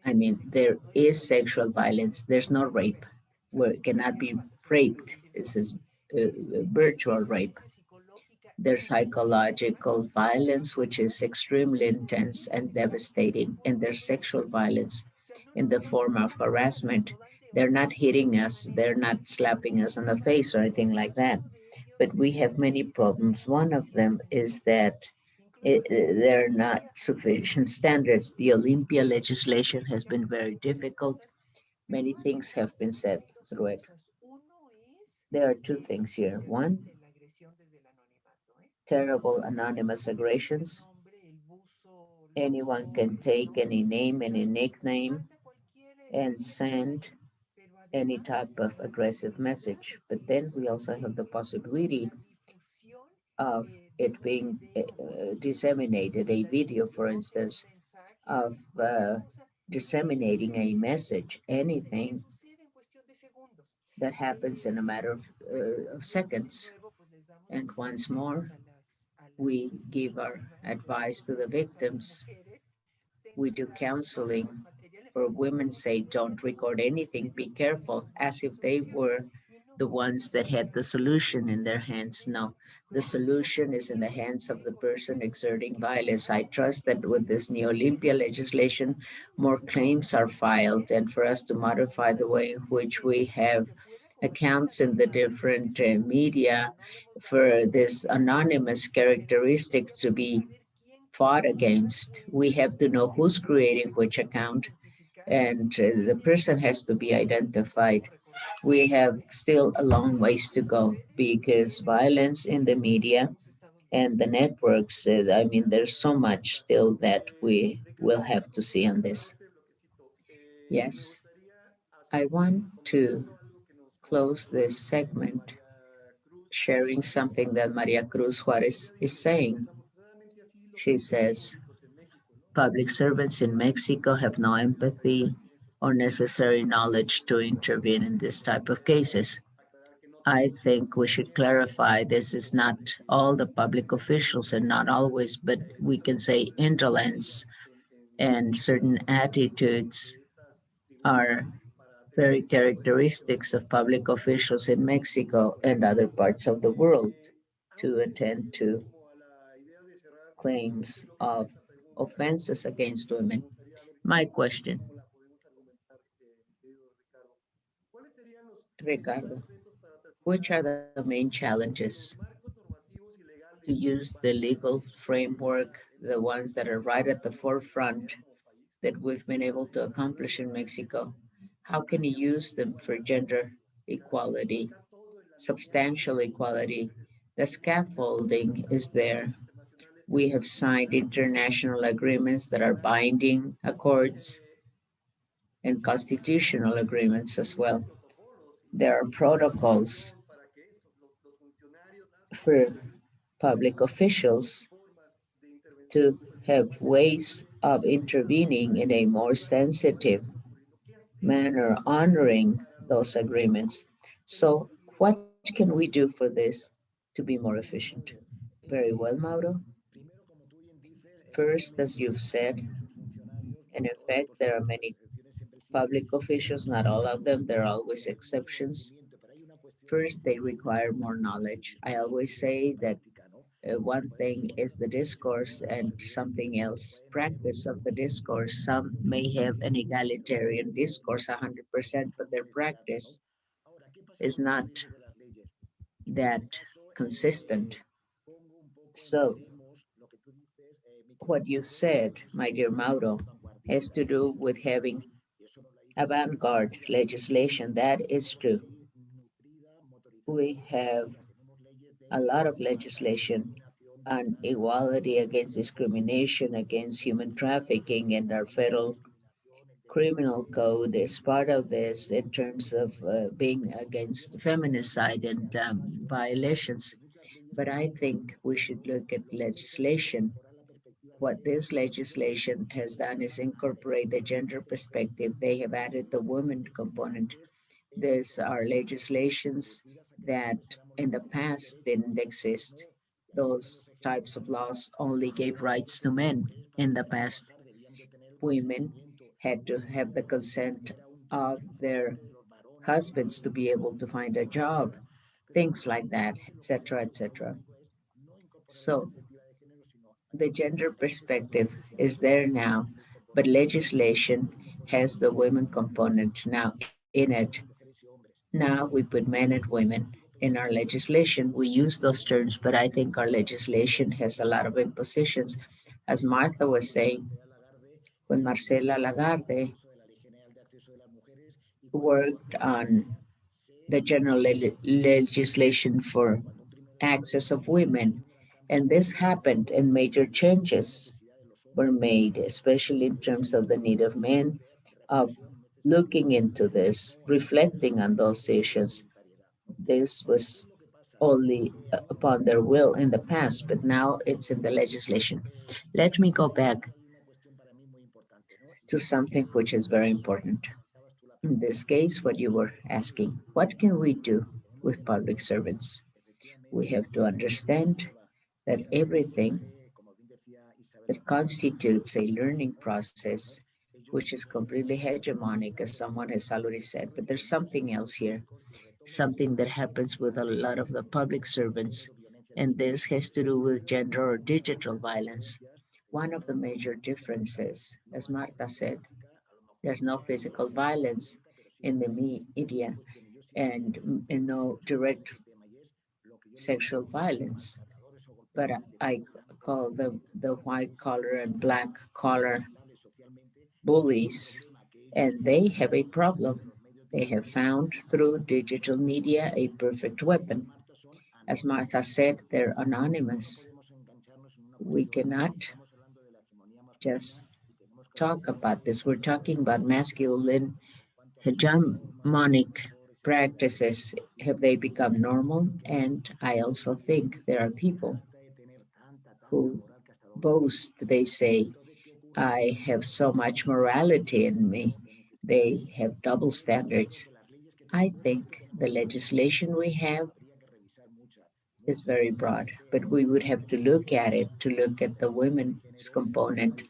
F: I mean, there is sexual violence. There's no rape. Where it cannot be raped. This is virtual rape. There's psychological violence, which is extremely intense and devastating, and there's sexual violence in the form of harassment. They're not hitting us, they're not slapping us on the face or anything like that. But we have many problems. One of them is that there are not sufficient standards. The Olympia legislation has been very difficult. Many things have been said through it. There are two things here. One, terrible anonymous aggressions. Anyone can take any name, any nickname, and send any type of aggressive message. But then we also have the possibility of it being disseminated, a video, for instance, of disseminating a message, anything that happens in a matter of seconds. And once more, we give our advice to the victims we do counseling where women say, don't record anything, be careful, as if they were the ones that had the solution in their hands. No, the solution is in the hands of the person exerting violence. I trust that with this new Olympia legislation, more claims are filed, and for us to modify the way in which we have accounts in the different media for this anonymous characteristic to be fought against. We have to know who's creating which account, and the person has to be identified. We have still a long ways to go because violence in the media and the networks, I mean, there's so much still that we will have to see on this. Yes, I want to close this segment sharing something that Maria Cruz Juarez is saying. She says, public servants in Mexico have no empathy or necessary knowledge to intervene in this type of cases. I think we should clarify this is not all the public officials and not always, but we can say indolence and certain attitudes are very characteristics of public officials in Mexico and other parts of the world to attend to claims of offenses against women. My question, Ricardo, which are the main challenges to use the legal framework, the ones that are right at the forefront that we've been able to accomplish in Mexico? How can you use them for gender equality, substantial equality? The scaffolding is there. We have signed international agreements that are binding accords and constitutional agreements as well. There are protocols for public officials to have ways of intervening in a more sensitive manner, honoring those agreements. So, what can we do for this to be more efficient? Very well, Mauro. First, as you've said, and in fact, there are many public officials, not all of them, there are always exceptions. First, they require more knowledge. I always say that one thing is the discourse and something else practice of the discourse. Some may have an egalitarian discourse 100%, but their practice is not that consistent. So what you said, my dear Mauro, has to do with having avant-garde legislation. That is true. We have a lot of legislation on equality against discrimination, against human trafficking, and our federal criminal code is part of this in terms of being against feminicide and violations. But I think we should look at legislation. What this legislation has done is incorporate the gender perspective. They have added the women component. These are legislations that in the past didn't exist. Those types of laws only gave rights to men in the past. Women had to have the consent of their husbands to be able to find a job, things like that, etc., etc. So the gender perspective is there now, but legislation has the women component now in it. Now we put men and women in our legislation. We use those terms, but I think our legislation has a lot of impositions. As Martha was saying, when Marcela Lagarde worked on the general legislation for access of women, and this happened and major changes were made, especially in terms of the need of men, of looking into this, reflecting on those issues. This was only upon their will in the past, but now it's in the legislation. Let me go back to something which is very important. In this case, what you were asking, what can we do with public servants? We have to understand that everything that constitutes a learning process, which is completely hegemonic, as someone has already said. But there's something else here, something that happens with a lot of the public servants, and this has to do with gender or digital violence. One of the major differences, as Marta said, there's no physical violence in the media and no direct sexual violence, but I call them the white collar and black collar bullies, and they have a problem. They have found through digital media a perfect weapon. As Martha said, they're anonymous. We cannot just talk about this. We're talking about masculine hegemonic practices. Have they become normal? And I also think there are people who boast, they say, I have so much morality in me. They have double standards. I think the legislation we have is very broad, but we would have to look at it to look at the women's component.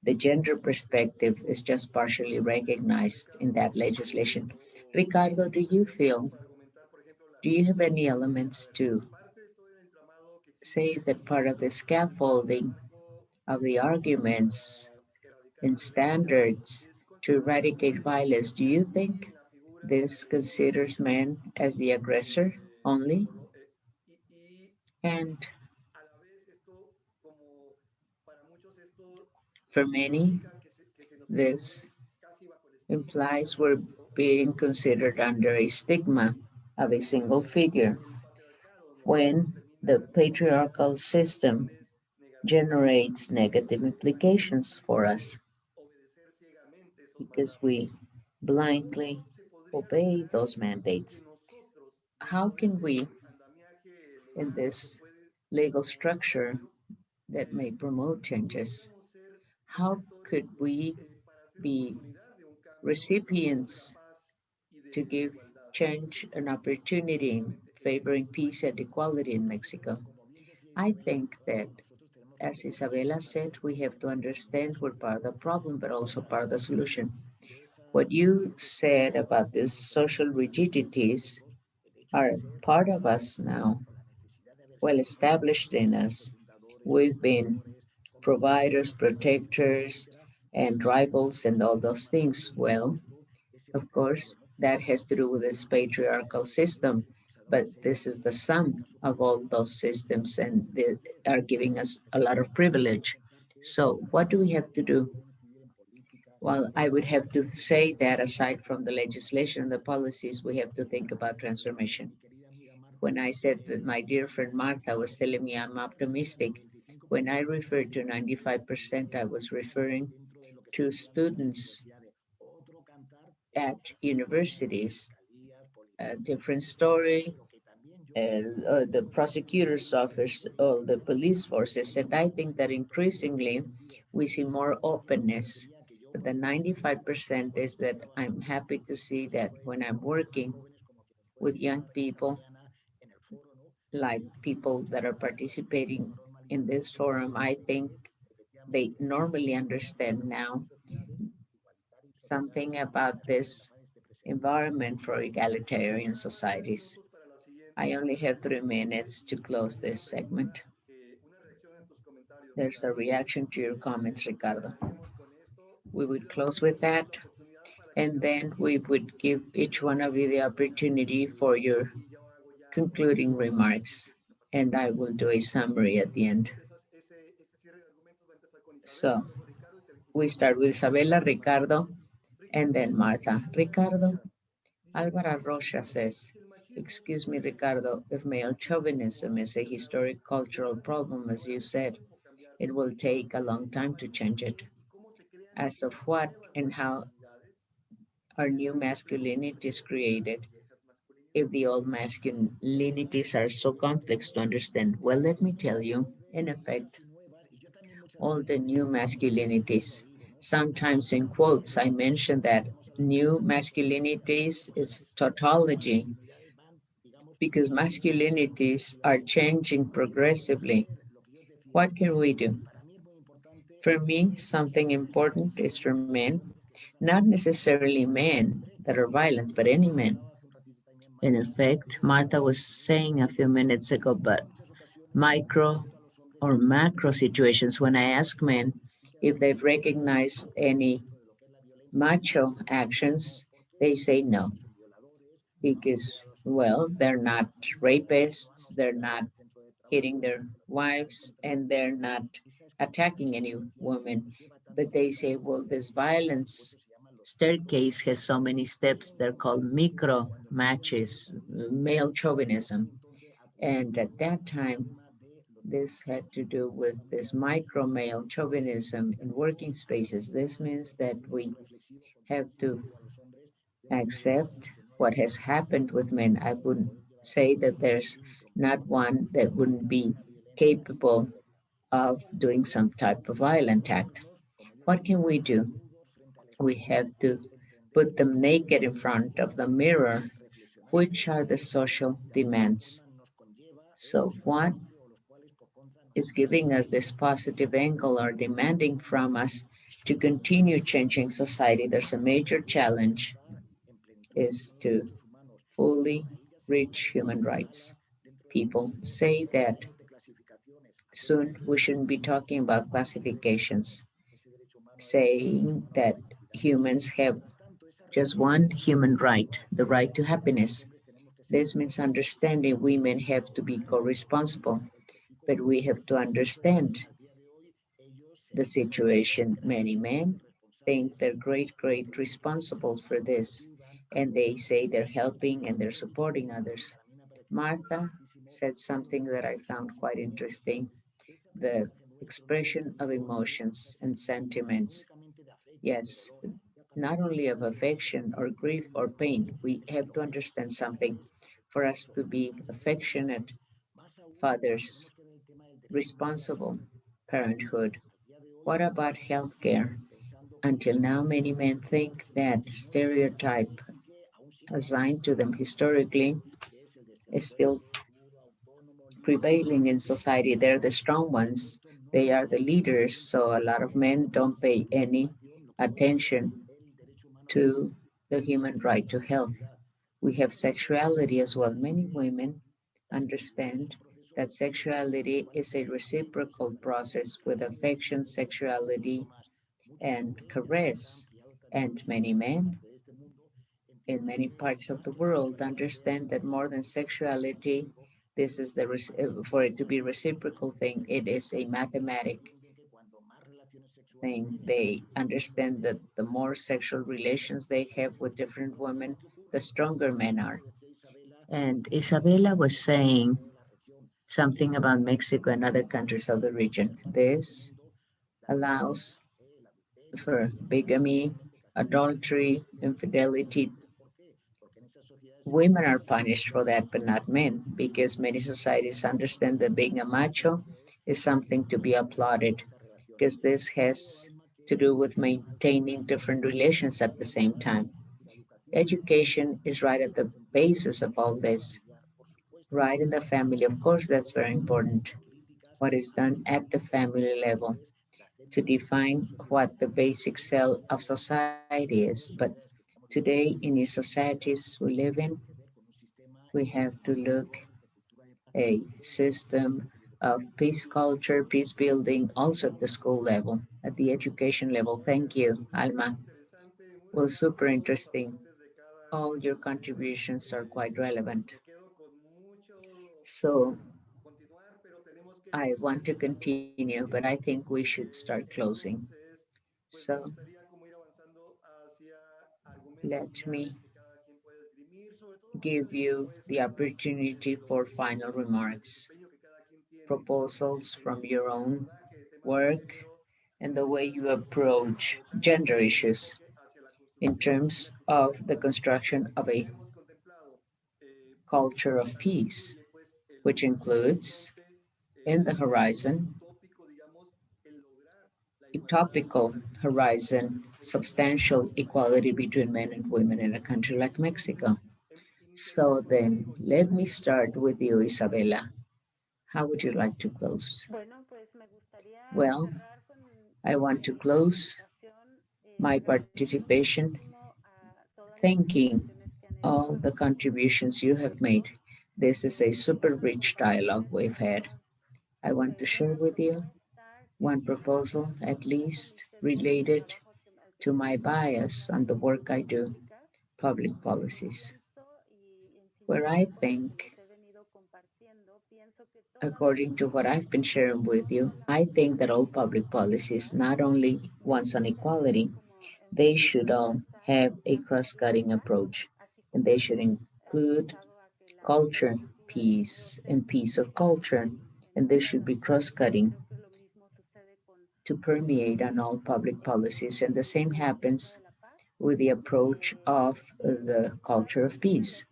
F: The gender perspective is just partially recognized in that legislation. Ricardo, do you have any elements to say that part of the scaffolding of the arguments and standards to eradicate violence, do you think this considers men as the aggressor only? And for many, this implies we're being considered under a stigma of a single figure when the patriarchal system generates negative implications for us because we blindly obey those mandates. How can we, in this legal structure that may promote changes, how could we be recipients to give change an opportunity in favoring peace and equality in Mexico? I think that, as Isabella said, we have to understand we're part of the problem, but also part of the solution. What you said about these social rigidities are part of us now, well established in us. We've been providers, protectors, and rivals, and all those things. Well, of course, that has to do with this patriarchal system, but this is the sum of all those systems, and they are giving us a lot of privilege. So, what do we have to do? Well, I would have to say that aside from the legislation and the policies, we have to think about transformation. When I said that my dear friend Martha was telling me I'm optimistic, when I referred to 95%, I was referring to students at universities. A different story, or the prosecutor's office or the police forces. And I think that increasingly we see more openness. But the 95% is that I'm happy to see that when I'm working with young people, like people that are participating in this forum, I think they normally understand now something about this environment for egalitarian societies. I only have 3 minutes to close this segment. There's a reaction to your comments, Ricardo. We would close with that, and then we would give each one of you the opportunity for your concluding remarks, and I will do a summary at the end. So we start with Isabella, Ricardo, and then Martha. Ricardo, Alvaro Rocha says, excuse me, Ricardo, if male chauvinism is a historic cultural problem, as you said, it will take a long time to change it. As of what and how are new masculinities created if the old masculinities are so complex to understand? Well, let me tell you, in effect, all the new masculinities, sometimes in quotes, I mention that new masculinities is tautology because masculinities are changing progressively. What can we do? For me, something important is for men, not necessarily men that are violent, but any men. And in fact, Martha was saying a few minutes ago, but micro or macro situations, when I ask men if they've recognized any macho actions, they say no, because, well, they're not rapists, they're not hitting their wives, and they're not attacking any woman. But they say, well, this violence staircase has so many steps, they're called micro matches, male chauvinism. And at that time, this had to do with this micro male chauvinism in working spaces. This means that we have to accept what has happened with men. I wouldn't say that there's not one that wouldn't be capable of doing some type of violent act. What can we do? We have to put them naked in front of the mirror, which are the social demands. So, what is giving us this positive angle or demanding from us to continue changing society? There's a major challenge is to fully reach human rights. People say that soon we shouldn't be talking about classifications, saying that humans have just one human right, the right to happiness. This means understanding women have to be co-responsible, but we have to understand the situation. Many men think they're great responsible for this, and they say they're helping and they're supporting others. Martha said something that I found quite interesting, the expression of emotions and sentiments. Yes, not only of affection or grief or pain, we have to understand something. For us to be affectionate fathers, responsible parenthood. What about healthcare? Until now, many men think that stereotype assigned to them historically is still prevailing in society. They're the strong ones, they are the leaders. So a lot of men don't pay any attention to the human right to health. We have sexuality as well. Many women understand that sexuality is a reciprocal process with affection, sexuality, and caress. And many men in many parts of the world understand that more than sexuality, this is for it to be reciprocal thing, it is a mathematic thing. They understand that the more sexual relations they have with different women, the stronger men are. And Isabella was saying something about Mexico and other countries of the region. This allows for bigamy, adultery, infidelity. Women are punished for that, but not men, because many societies understand that being a macho is something to be applauded, because this has to do with maintaining different relations at the same time. Education is right at the basis of all this, right in the family. Of course, that's very important. What is done at the family level to define what the basic cell of society is. But today, in the societies we live in, we have to look a system of peace culture, peace building, also at the school level, at the education level. Thank you, Alma. Well, super interesting. All your contributions are quite relevant. So I want to continue, but I think we should start closing. So let me give you the opportunity for final remarks, proposals from your own work, and the way you approach gender issues in terms of the construction of a culture of peace, which includes in the horizon, a topical horizon, substantial equality between men and women in a country like Mexico. So then, let me start with you, Isabella. How would you like to close?
D: Bueno, pues me gustaría
F: Well,
D: cerrar con
F: I want to close my participation thanking all the contributions you have made. This is a super rich dialogue we've had. I want to share with you one proposal, at least related to my bias on the work I do, public policies, where I think, according to what I've been sharing with you, I think that all public policies not only ones on equality, they should all have a cross-cutting approach, and they should include culture, peace, and peace of culture, and they should be cross-cutting to permeate on all public policies. And the same happens with the approach of the culture of peace.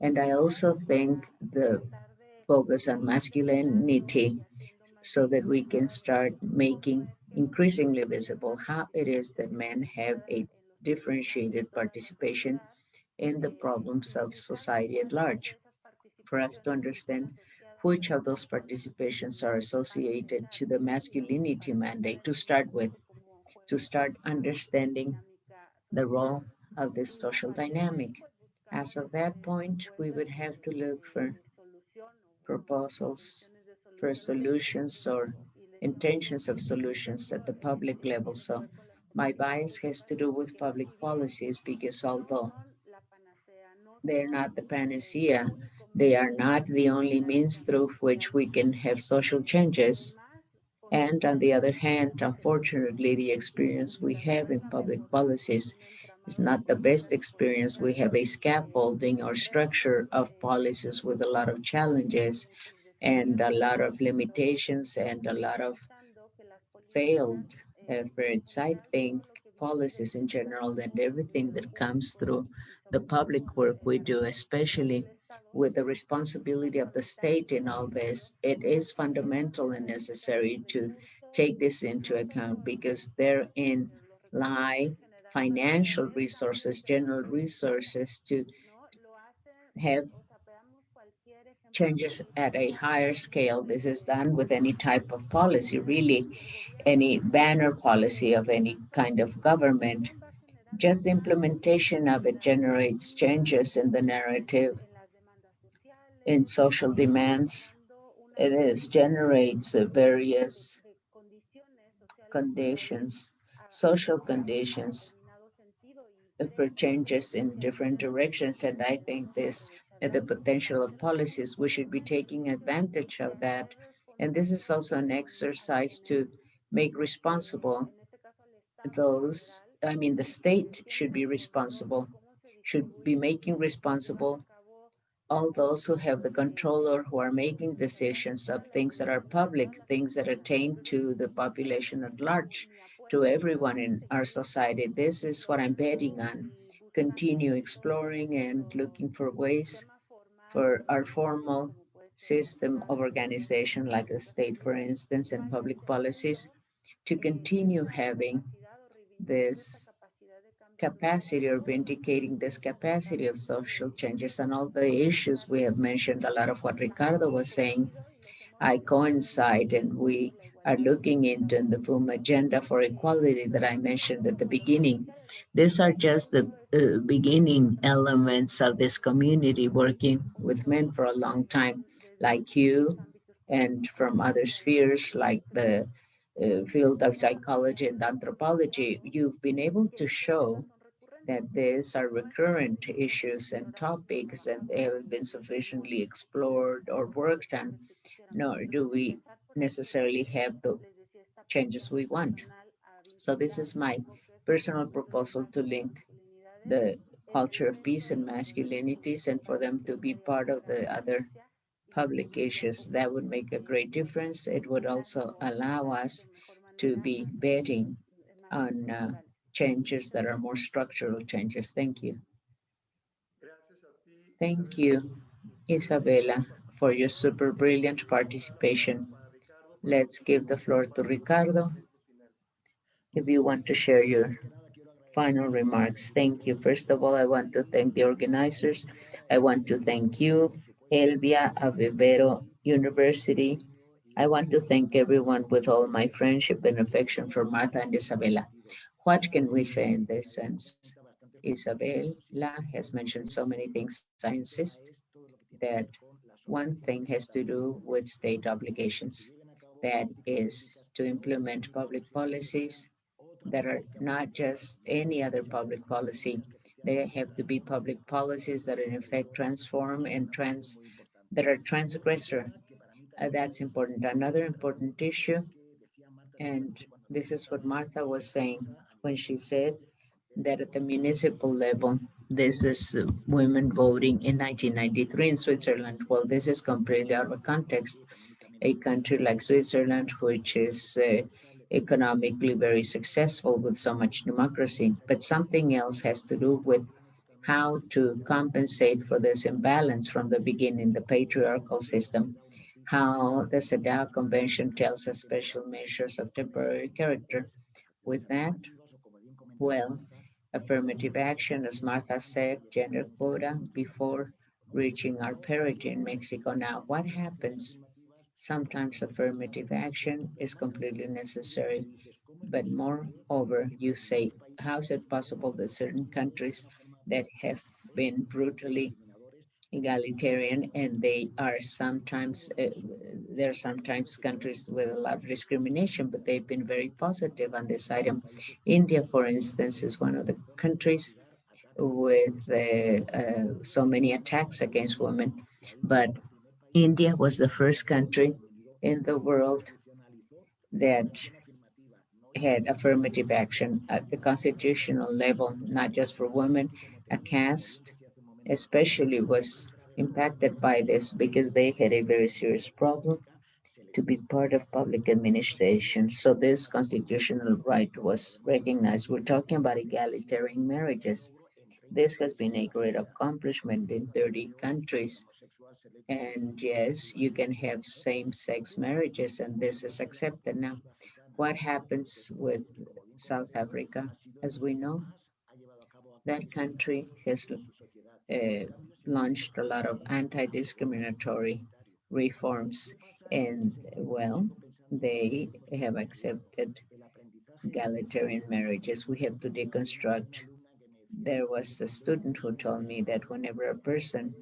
F: And I also think the focus on masculinity so that we can start making increasingly visible how it is that men have a differentiated participation in the problems of society at large. For us to understand which of those participations are associated to the masculinity mandate to start with, to start understanding the role of this social dynamic. As of that point, we would have to look for proposals for solutions or intentions of solutions at the public level. So my bias has to do with public policies because although they're not the panacea, they are not the only means through which we can have social changes. And on the other hand, unfortunately, the experience we have in public policies is not the best experience. We have a scaffolding or structure of policies with a lot of challenges and a lot of limitations and a lot of failed efforts. I think policies in general and everything that comes through the public work we do, especially with the responsibility of the state in all this, it is fundamental and necessary to take this into account because therein lie financial resources, general resources to have changes at a higher scale. This is done with any type of policy, really, any banner policy of any kind of government. Just the implementation of it generates changes in the narrative, in social demands. It is generates various conditions, social conditions for changes in different directions. And I think this, the potential of policies, we should be taking advantage of that. And this is also an exercise to make responsible those, I mean, the state should be responsible, should be making responsible all those who have the control or who are making decisions of things that are public, things that attain to the population at large, to everyone in our society. This is what I'm betting on. Continue exploring and looking for ways for our formal system of organization, like the state, for instance, and public policies, to continue having this capacity or vindicating this capacity of social changes and all the issues we have mentioned. A lot of what Ricardo was saying, I coincide, and we are looking into the full agenda for equality that I mentioned at the beginning. These are just the beginning elements of this community working with men for a long time, like you, and from other spheres like the field of psychology and anthropology. You've been able to show that these are recurrent issues and topics and they haven't been sufficiently explored or worked on, nor do we necessarily have the changes we want. So this is my personal proposal to link the culture of peace and masculinities and for them to be part of the other public issues. That would make a great difference. It would also allow us to be betting on changes that are more structural changes. Thank you. Thank you, Isabella, for your super brilliant participation. Let's give the floor to Ricardo if you want to share your final remarks. Thank you. First of all, I want to thank the organizers. I want to thank you, Elvia of Ibero University. I want to thank everyone with all my friendship and affection for Martha and Isabella. What can we say in this sense? Isabella has mentioned so many things. I insist that one thing has to do with state obligations. That is to implement public policies that are not just any other public policy. They have to be public policies that in effect transform and that are transgressor. That's important. Another important issue, and this is what Martha was saying when she said that at the municipal level, this is women voting in 1993 in Switzerland. Well, this is completely out of context. A country like Switzerland, which is economically very successful with so much democracy, but something else has to do with how to compensate for this imbalance from the beginning, the patriarchal system, how the CEDAW Convention tells us special measures of temporary character. With that, well, affirmative action, as Martha said, gender quota before reaching our parity in Mexico. Now, what happens? Sometimes affirmative action is completely necessary, but moreover, you say, how is it possible that certain countries that have been brutally egalitarian and they are sometimes there are sometimes countries with a lot of discrimination, but they've been very positive on this item. India, for instance, is one of the countries with so many attacks against women, but India was the first country in the world that had affirmative action at the constitutional level, not just for women. A caste especially was impacted by this because they had a very serious problem to be part of public administration. So this constitutional right was recognized. We're talking about egalitarian marriages. This has been a great accomplishment in 30 countries. And yes, you can have same-sex marriages, and this is accepted now. What happens with South Africa? As we know, that country has uh, launched a lot of anti-discriminatory reforms, and well, they have accepted egalitarian marriages. We have to deconstruct. There was a student who told me that whenever a person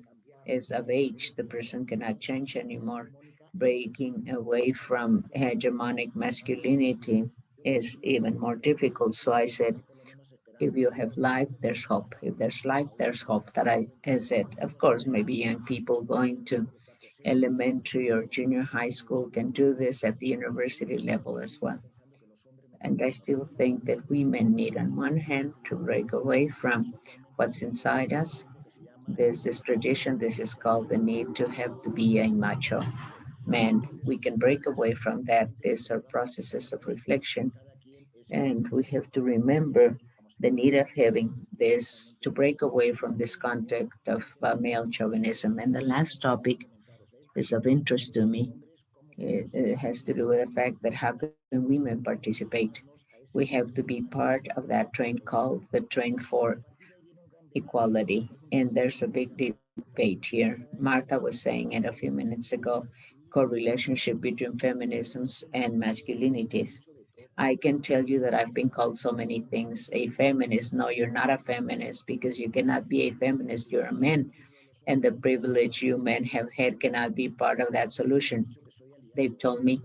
F: is of age, the person cannot change anymore. Breaking away from hegemonic masculinity is even more difficult. So I said, if you have life, there's hope. If there's life, there's hope. That I said, of course, maybe young people going to elementary or junior high school can do this at the university level as well. And I still think that women need, on one hand, to break away from what's inside us. There's this tradition, this is called the need to have to be a macho man. We can break away from that. These are processes of reflection. And we have to remember the need of having this to break away from this context of male chauvinism. And the last topic is of interest to me. It has to do with the fact that how can women participate? We have to be part of that train called the Train for Equality. And there's a big debate here. Martha was saying it a few minutes ago, correlationship between feminisms and masculinities. I can tell you that I've been called so many things. A feminist. No, you're not a feminist because you cannot be a feminist. You're a man. And the privilege you men have had cannot be part of that solution. They've told me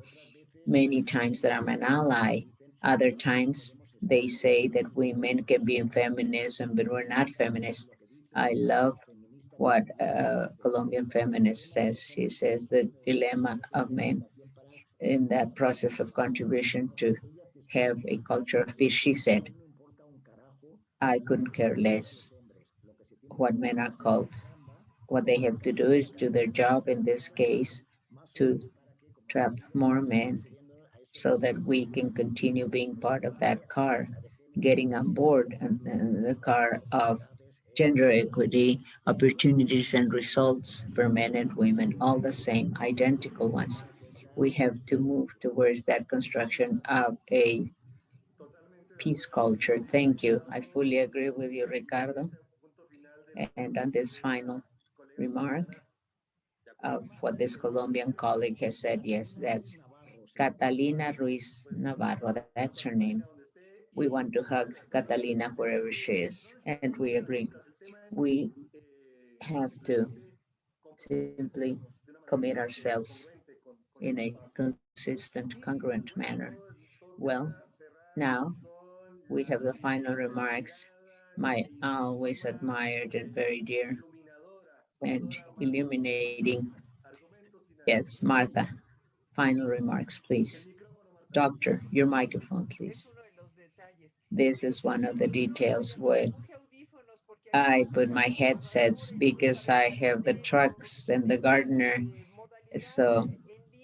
F: many times that I'm an ally. Other times they say that women can be in feminism, but we're not feminist. I love what a Colombian feminist says. She says the dilemma of men in that process of contribution to have a culture of peace. She said, I couldn't care less what men are called. What they have to do is do their job, in this case, to trap more men so that we can continue being part of that car, getting on board and the car of gender equity, opportunities and results for men and women, all the same, identical ones. We have to move towards that construction of a peace culture. Thank you. I fully agree with you, Ricardo. And on this final remark of what this Colombian colleague has said, yes, that's Catalina Ruiz Navarro, that's her name. We want to hug Catalina wherever she is, and we agree. We have to simply commit ourselves in a consistent, congruent manner. Well, now we have the final remarks. My always admired and very dear and illuminating, yes, Martha. Final remarks, please. Doctor, your microphone, please. This is one of the details where I put my headsets because I have the trucks and the gardener. So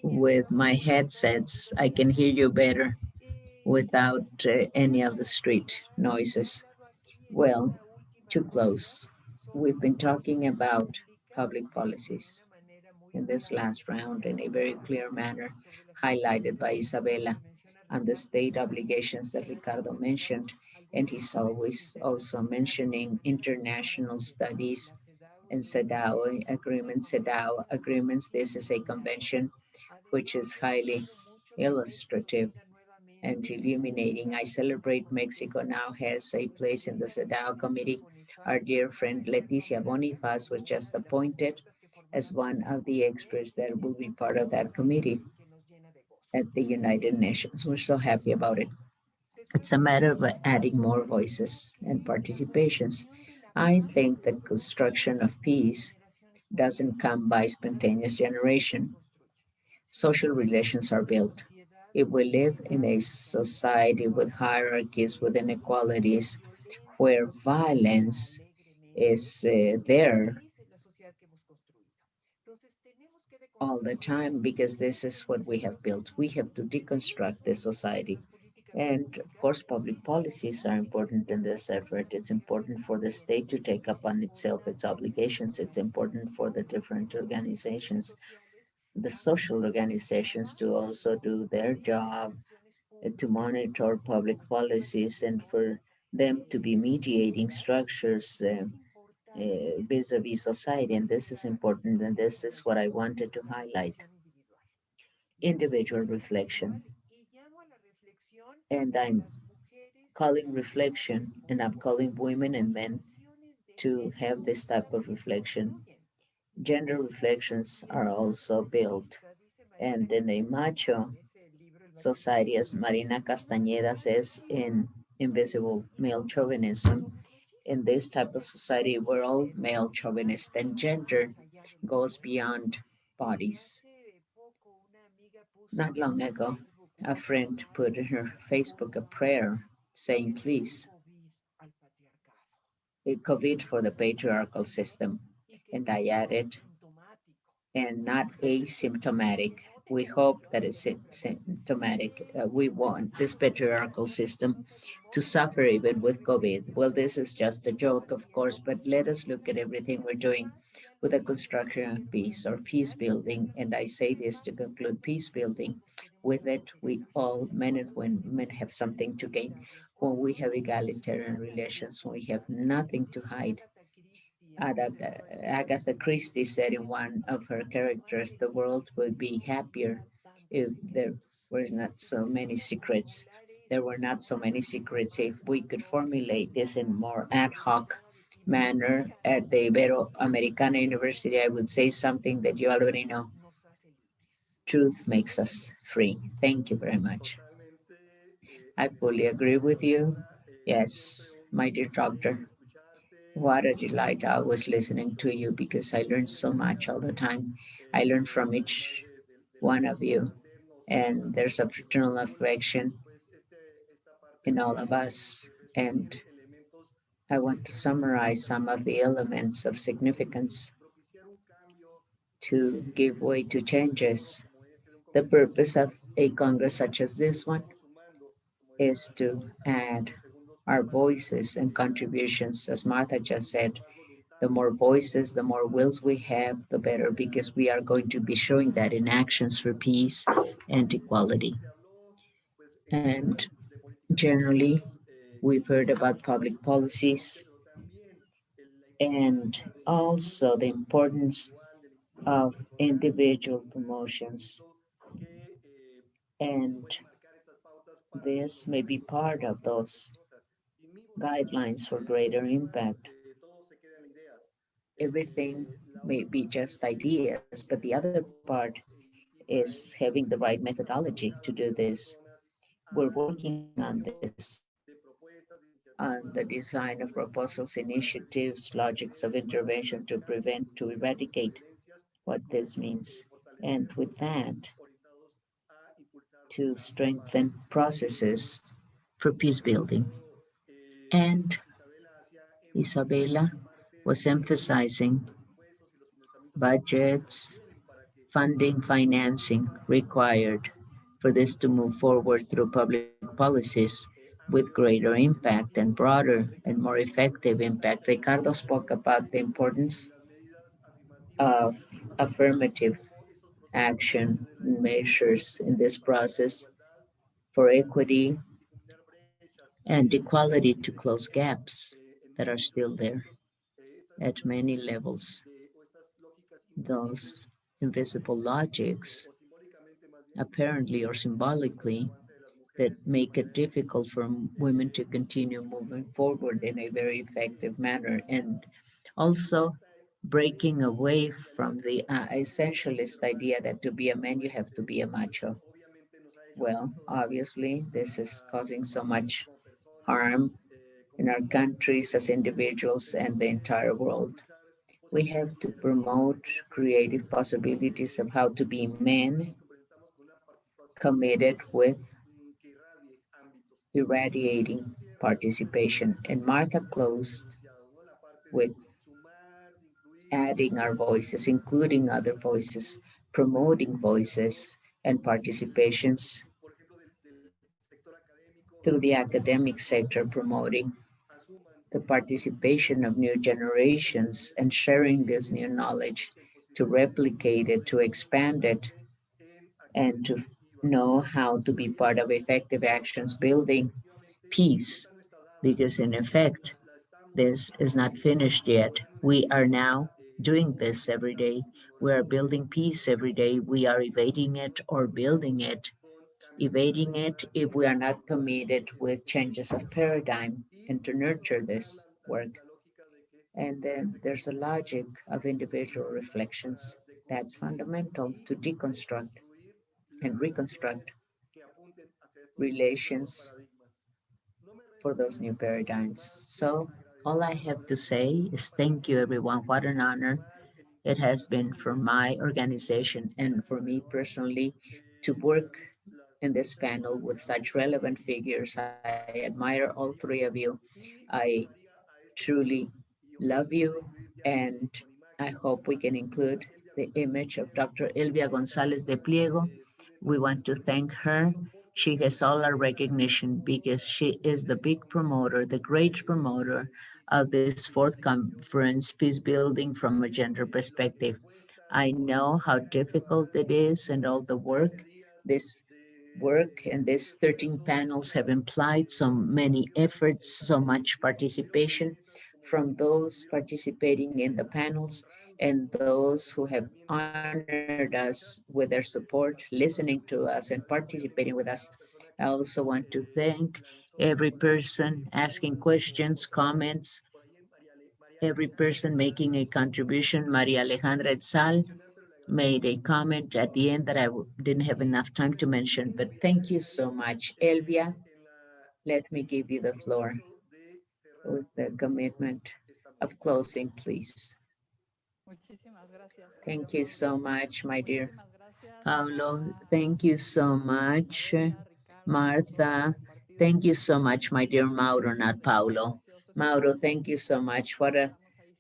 F: with my headsets, I can hear you better without any of the street noises. Well, to close, we've been talking about public policies in this last round in a very clear manner, highlighted by Isabella, and the state obligations that Ricardo mentioned. And he's always also mentioning international studies and CEDAW agreements. This is a convention which is highly illustrative and illuminating. I celebrate Mexico now has a place in the CEDAW committee. Our dear friend Leticia Bonifaz was just appointed as one of the experts that will be part of that committee at the United Nations. We're so happy about it. It's a matter of adding more voices and participations. I think the construction of peace doesn't come by spontaneous generation. Social relations are built. If we live in a society with hierarchies, with inequalities, where violence is there all the time, because this is what we have built. We have to deconstruct the society. And of course, public policies are important in this effort. It's important for the state to take upon itself its obligations. It's important for the different organizations, the social organizations, to also do their job, to monitor public policies, and for them to be mediating structures vis-a-vis society. And this is important, and this is what I wanted to highlight. Individual reflection. And I'm calling reflection, and I'm calling women and men to have this type of reflection. Gender reflections are also built. And in a macho society, as Marina Castañeda says in Invisible Male Chauvinism, in this type of society, we're all male chauvinist, and gender goes beyond bodies. Not long ago, a friend put in her Facebook a prayer saying, please, COVID for the patriarchal system. And I added, and not asymptomatic. We hope that it's symptomatic. We want this patriarchal system to suffer even with COVID. Well, this is just a joke, of course, but let us look at everything we're doing with the construction of peace or peace building. And I say this to conclude: peace building. With it, we all, men and women, have something to gain. When we have egalitarian relations, we have nothing to hide. Agatha Christie said in one of her characters, the world would be happier if there was not so many secrets. There were not so many secrets. If we could formulate this in more ad hoc manner at the Iberoamericana University, I would say something that you already know. Truth makes us free. Thank you very much. I fully agree with you. Yes, my dear doctor. What a delight always listening to you, because I learn so much all the time. I learn from each one of you, and there's a fraternal affection in all of us. And I want to summarize some of the elements of significance to give way to changes. The purpose of a Congress such as this one is to add our voices and contributions. As Martha just said, the more voices, the more wills we have, the better, because we are going to be showing that in actions for peace and equality. And generally, we've heard about public policies and also the importance of individual promotions. And this may be part of those guidelines for greater impact. Everything may be just ideas, but the other part is having the right methodology to do this. We're working on this, on the design of proposals, initiatives, logics of intervention to prevent, to eradicate what this means. And with that, to strengthen processes for peace building. And Isabella was emphasizing budgets, funding, financing required for this to move forward through public policies with greater impact and broader and more effective impact. Ricardo spoke about the importance of affirmative action measures in this process for equity and equality to close gaps that are still there at many levels. Those invisible logics, apparently or symbolically, that make it difficult for women to continue moving forward in a very effective manner, and also breaking away from the essentialist idea that to be a man you have to be a macho. Well, obviously, this is causing so much harm in our countries as individuals and the entire world. We have to promote creative possibilities of how to be men committed with irradiating participation. And Martha closed with adding our voices, including other voices, promoting voices and participations through the academic sector, promoting the participation of new generations and sharing this new knowledge to replicate it, to expand it, and to know how to be part of effective actions building peace. Because in effect, this is not finished yet. We are now doing this every day. We are building peace every day. We are evading it or building it. Evading it if we are not committed with changes of paradigm and to nurture this work. And then there's a logic of individual reflections that's fundamental to deconstruct and reconstruct relations for those new paradigms. So all I have to say is thank you, everyone. What an honor it has been for my organization and for me personally to work in this panel with such relevant figures. I admire all three of you. I truly love you, and I hope we can include the image of Dr. Elvia Gonzalez de Pliego. We want to thank her. She has all our recognition because she is the big promoter, the great promoter of this fourth conference, Peace Building from a Gender Perspective. I know how difficult it is and all the work this work and these 13 panels have implied so many efforts, so much participation from those participating in the panels and those who have honored us with their support, listening to us and participating with us. I also want to thank every person asking questions, comments, every person making a contribution. Maria Alejandra Etzal made a comment at the end that I didn't have enough time to mention, but thank you so much. Elvia, let me give you the floor with the commitment of closing, please. Thank you so much, my dear Paulo. Thank you so much, Martha. Thank you so much, my dear Mauro, not Paulo. Mauro, thank you so much. What a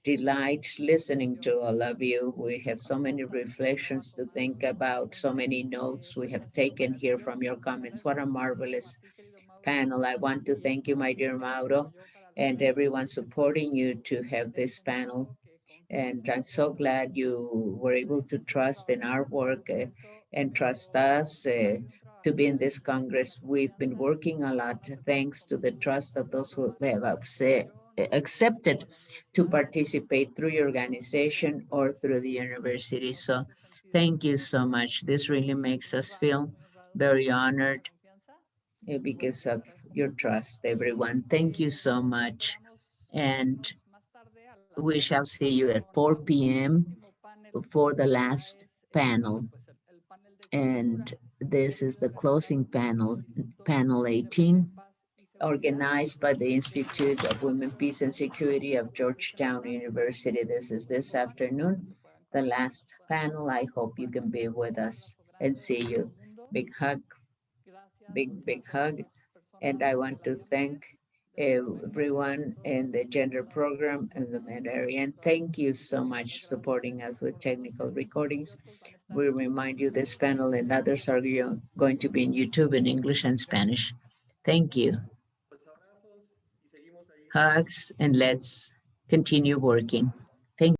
F: delight listening to all of you. We have so many reflections to think about, so many notes we have taken here from your comments. What a marvelous panel. I want to thank you, my dear Mauro, and everyone supporting you to have this panel. And I'm so glad you were able to trust in our work and trust us to be in this Congress. We've been working a lot thanks to the trust of those who have accepted to participate through your organization or through the university. So thank you so much. This really makes us feel Very honored because of your trust, everyone. Thank you so much. And we shall see you at 4 p.m. for the last panel. And this is the closing panel, panel 18, organized by the Institute of Women, Peace and Security of Georgetown University. This is this afternoon, the last panel. I hope you can be with us and see you. Big hug, big hug. And I want to thank everyone in the gender program and the med area. And thank you so much supporting us with technical recordings. We remind you this panel and others are going to be in YouTube in English and Spanish. Thank you. Hugs, and let's continue working.